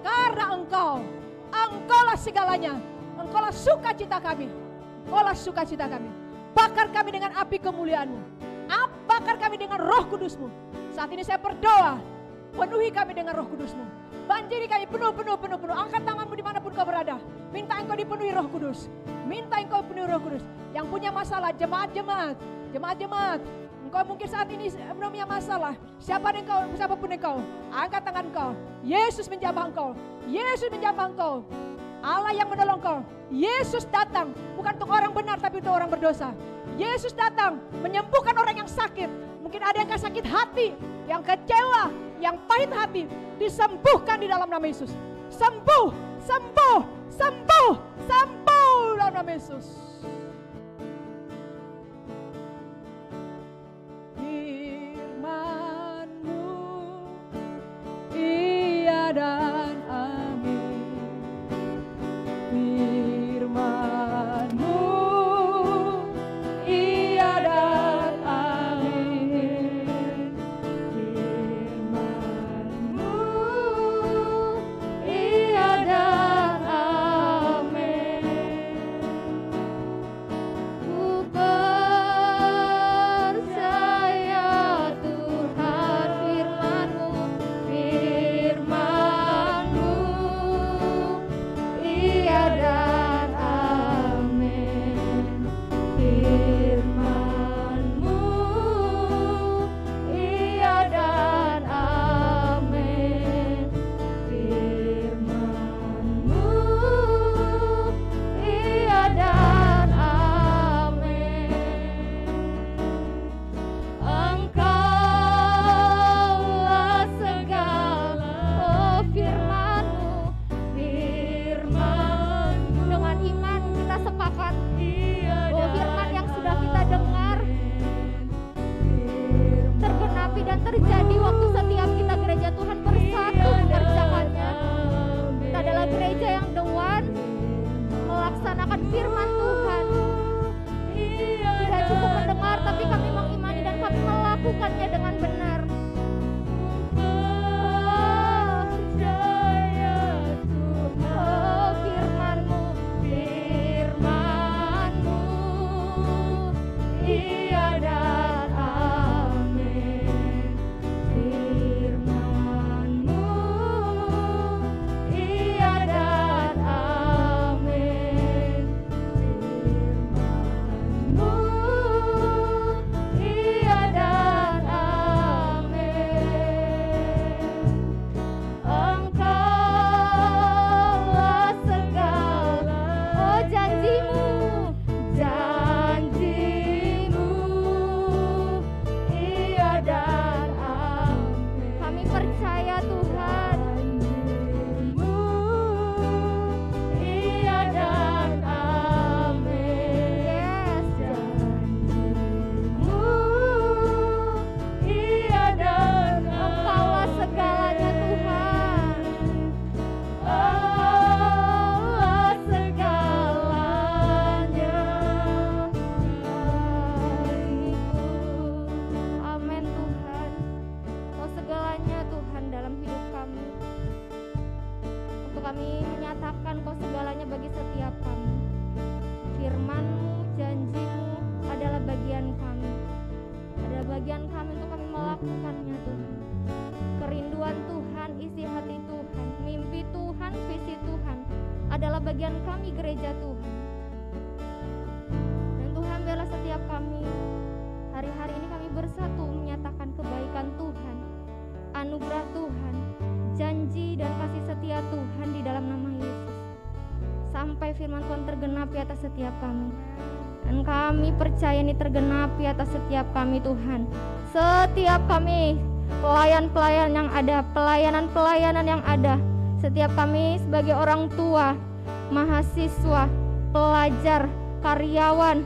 Karena Engkau. Engkaulah segalanya. Engkaulah sukacita kami. Engkaulah sukacita kami. Bakar kami dengan api kemuliaan-Mu. Bakar kami dengan roh kudus-Mu. Saat ini saya berdoa, penuhi kami dengan roh kudus-Mu. Banjiri kami penuh. Angkat tanganmu dimanapun kau berada. Minta Engkau dipenuhi roh kudus. Minta Engkau dipenuhi roh kudus. Yang punya masalah, jemaat-jemaat. Engkau mungkin saat ini belum punya masalah. Siapapun engkau, angkat tangan engkau. Yesus menjamah engkau. Yesus menjamah engkau. Allah yang menolong kau. Yesus datang bukan untuk orang benar tapi untuk orang berdosa. Yesus datang menyembuhkan orang yang sakit. Mungkin ada yang sakit hati, yang kecewa, yang pahit hati, disembuhkan di dalam nama Yesus. Sembuh, sembuh, sembuh, sembuh dalam nama Yesus. Firman-Mu iya dan amin. Firman-Mu iya dan amin. Firman-Mu iya dan amin. Ku percaya Tuhan, firman-Mu, firman-Mu iya dan amin. Firman-Mu iya dan amin. Firman-Mu iya dan amin. Engkaulah segala, oh firman-Mu, firman-Mu. Dengan iman kita sepakat, oh firman yang sudah kita dengar tergenapi dan terjadi waktu setiap kita gereja Tuhan bersatu mengerjakannya. Kita adalah gereja yang the one melaksanakan firman Tuhan. Tidak cukup mendengar tapi kami mengimani dan kami melakukannya dengan benar. Oh firman-Mu, firman-Mu iya dan amin. Firman-Mu iya dan amin. Firman-Mu iya dan amin. Engkaulah segala, oh janji-Mu, janji-Mu iya dan amin. Kami percaya Tuhan, janji-Mu iya dan amin. Yes, janji-Mu iya dan amin. Engkaulah segalanya Tuhan. Allah segalanya bagiku. Amin Tuhan. Kau segalanya Tuhan dalam hidup kami. Untuk kami menyatakan Kau segalanya bagi setiap kami. Firman-Mu, janji-Mu adalah bagian kami. Adalah bagian kami untuk kami melakukannya Tuhan. Kerinduan Tuhan, isi hati Tuhan, mimpi Tuhan, visi Tuhan adalah bagian kami gereja Tuhan. Dan Tuhan biarlah setiap kami hari-hari ini kami bersatu menyatakan kebaikan Tuhan, anugerah Tuhan, janji dan kasih setia Tuhan di dalam nama Yesus. Sampai firman Tuhan tergenapi atas setiap kami. Dan kami percaya ini tergenapi atas setiap kami Tuhan. Setiap kami pelayan-pelayan yang ada, pelayanan-pelayanan yang ada, setiap kami sebagai orang tua, mahasiswa, pelajar, karyawan,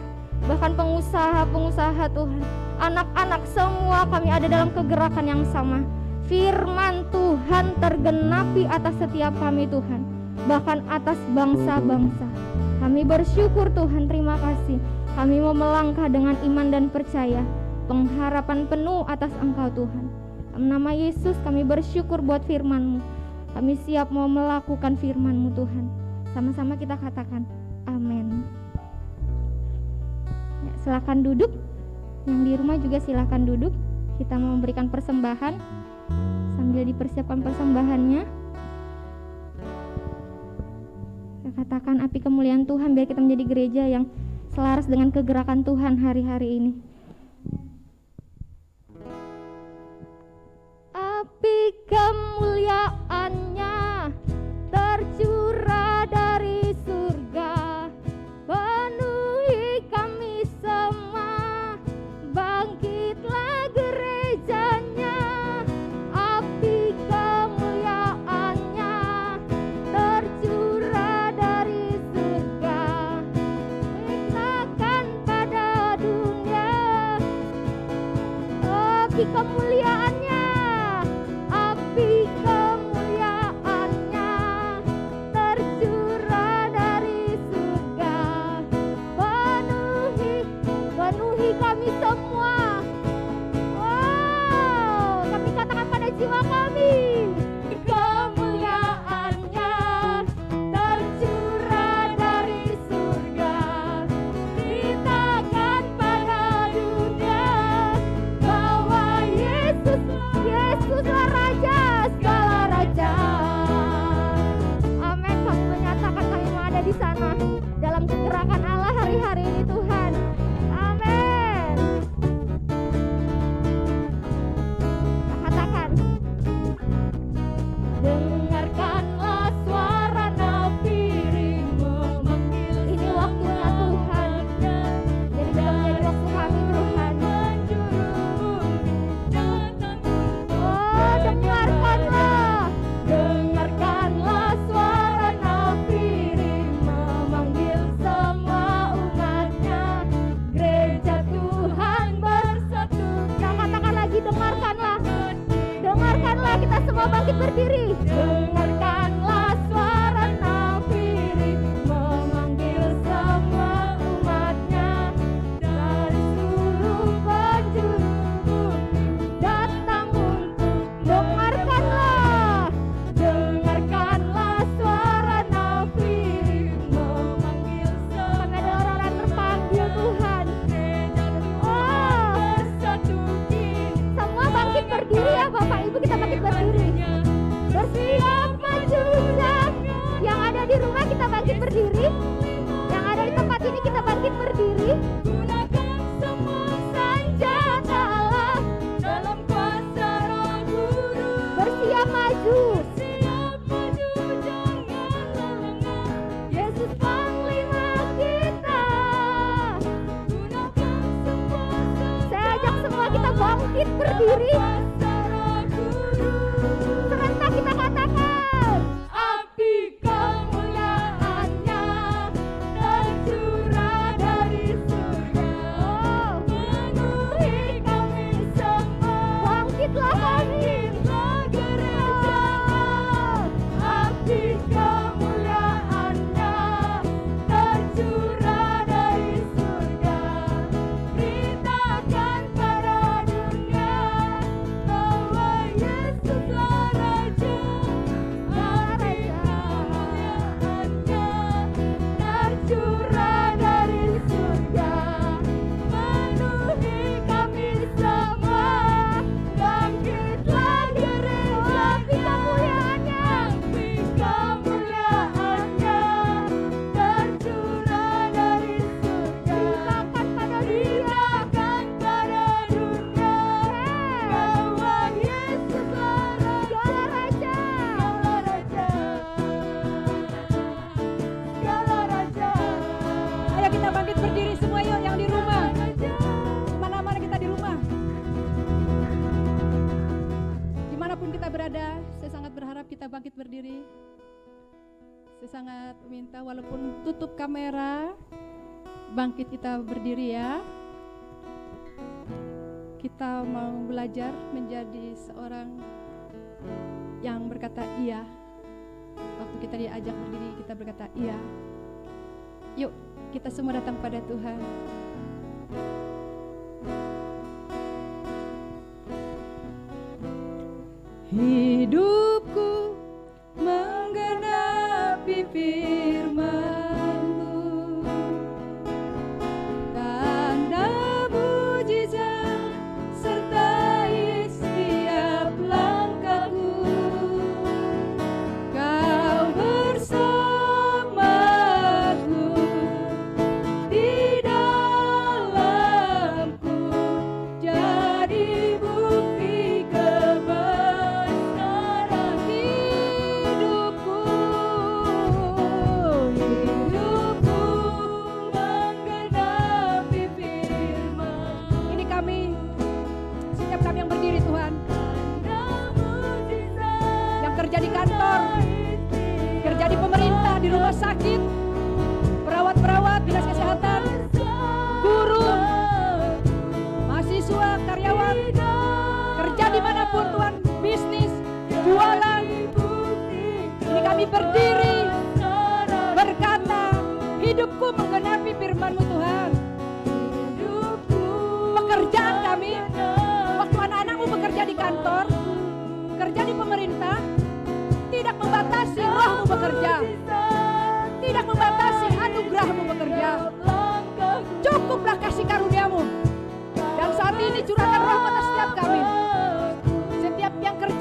bahkan pengusaha-pengusaha Tuhan, anak-anak, semua kami ada dalam kegerakan yang sama. Firman Tuhan tergenapi atas setiap kami Tuhan, bahkan atas bangsa-bangsa. Kami bersyukur Tuhan, terima kasih. Kami mau melangkah dengan iman dan percaya, pengharapan penuh atas Engkau Tuhan. Dalam nama Yesus kami bersyukur buat firman-Mu. Kami siap mau melakukan firman-Mu Tuhan. Sama-sama kita katakan amin. Ya, silakan duduk. Yang di rumah juga silakan duduk. Kita mau memberikan persembahan. Sambil dipersiapkan persembahannya, kita katakan api kemuliaan Tuhan biar kita menjadi gereja yang selaras dengan kegerakan Tuhan hari-hari ini. Api kemuliaan-Nya tercurah dari Yesuslah Raja segala raja. Amin. Kami menyatakan kami mau ada di sana dalam kegerakan Allah hari-hari ini Tuhan. Amin. Katakan, dengarkanlah suara nafiri memanggil. Ini waktunya Tuhan. Jadi sudah menjadi waktu kami Tuhan. Oh, dengarkanlah, dengarkanlah suara nafiri memanggil semua umatnya. Gereja Tuhan bersatu. Nah, katakan lagi, dengarkanlah. Dengarkanlah, kita semua bangkit berdiri. Dengarkanlah suara nafiri memanggil semua umatnya. Dari seluruh penjuru datang untuk dengarkanlah. Dengarkanlah suara nafiri memanggil semua. Kami adalah orang-orang terpanggil Tuhan. Oh, semua bangkit berdiri ya Bapak Ibu, kita bangkit berdiri. Bersiap maju yang ada di rumah, kita bangkit berdiri. Yang ada di tempat ini, kita bangkit berdiri. Gunakan semua senjata Allah dalam kuasa Roh Kudus. Bersiap maju. Bersiap maju, janganlah lengah. Yesus Panglima kita. Gunakan semua. Saya ajak semua kita bangkit berdiri. Serentak kita katakan, api kemuliaannya tercurah dari surga, memenuhi kami semua. Bangkitlah kami, gereja. Api kemuliaannya tercurah dari surga. Beritakan pada dunia bahwa Yesuslah Raja. Api kemuliaannya tercurah dari surga, memenuhi kami semua. Bangkitlah gereja. Api kemuliaannya, api kemuliaannya tercurah dari surga. Beritakan pada dunia bahwa Yesuslah Raja. Segala raja. Ayo kita bangkit berdiri semua yuk yang di rumah. Mana-mana kita di rumah. Dimanapun kita berada, saya sangat berharap kita bangkit berdiri. Saya sangat minta walaupun tutup kamera, bangkit kita berdiri ya. Kita mau belajar menjadi seorang yang berkata iya. Waktu kita diajak berdiri, kita berkata iya. Yuk, kita semua datang pada Tuhan. Hidupku menggenapi firman-Mu, tanda mujizat sertai setiap langkahku. Kau bersamaku di dalamku, jadi bukti kebenaran hidupku. Hidupku menggenapi firman. Ini kami, setiap kami yang berdiri Tuhan, yang kerja di kantor, kerja di pemerintah, di rumah sakit, perawat-perawat, dinas kesehatan, guru, mahasiswa, karyawan, kerja dimanapun Tuhan, bisnis, jualan. Ini kami berdiri berkata, hidupku menggenapi firman-Mu Tuhan. Pekerjaan kami, waktu anak-anak-Mu bekerja di kantor, kerja di pemerintah, tidak membatasi Roh-Mu bekerja, tidak membatasi anugerah-Mu bekerja. Cukuplah kasih karunia-Mu. Dan saat ini curahkan Roh-Mu atas setiap kami, setiap yang kerja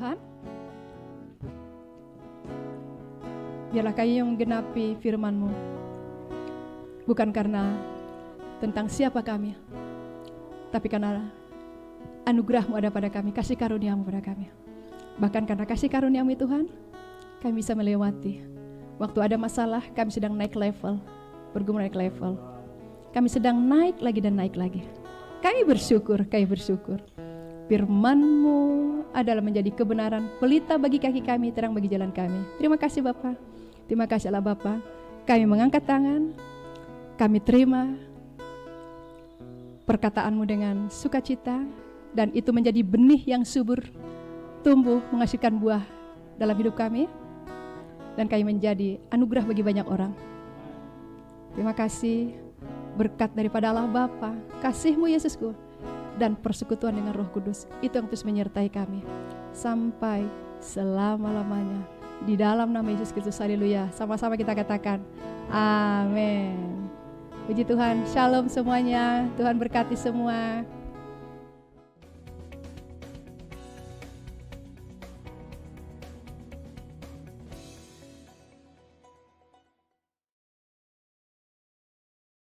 Tuhan. Biarlah kami yang menggenapi firman-Mu, bukan karena tentang siapa kami, tapi karena anugerah-Mu ada pada kami, kasih karunia-Mu pada kami. Bahkan karena kasih karunia-Mu Tuhan, kami bisa melewati. Waktu ada masalah, kami sedang naik level, bergumul naik level. Kami sedang naik lagi dan naik lagi. Kami bersyukur. Firman-Mu adalah menjadi kebenaran, pelita bagi kaki kami, terang bagi jalan kami. Terima kasih Bapa. Terima kasih Allah Bapa. Kami mengangkat tangan, kami terima perkataan-Mu dengan sukacita, dan itu menjadi benih yang subur, tumbuh menghasilkan buah dalam hidup kami, dan kami menjadi anugerah bagi banyak orang. Terima kasih, berkat daripada Allah Bapa, kasih-Mu Yesusku, dan persekutuan dengan Roh Kudus, itu yang terus menyertai kami sampai selama-lamanya. Di dalam nama Yesus Kristus, haleluya. Sama-sama kita katakan amin. Puji Tuhan, shalom semuanya. Tuhan berkati semua.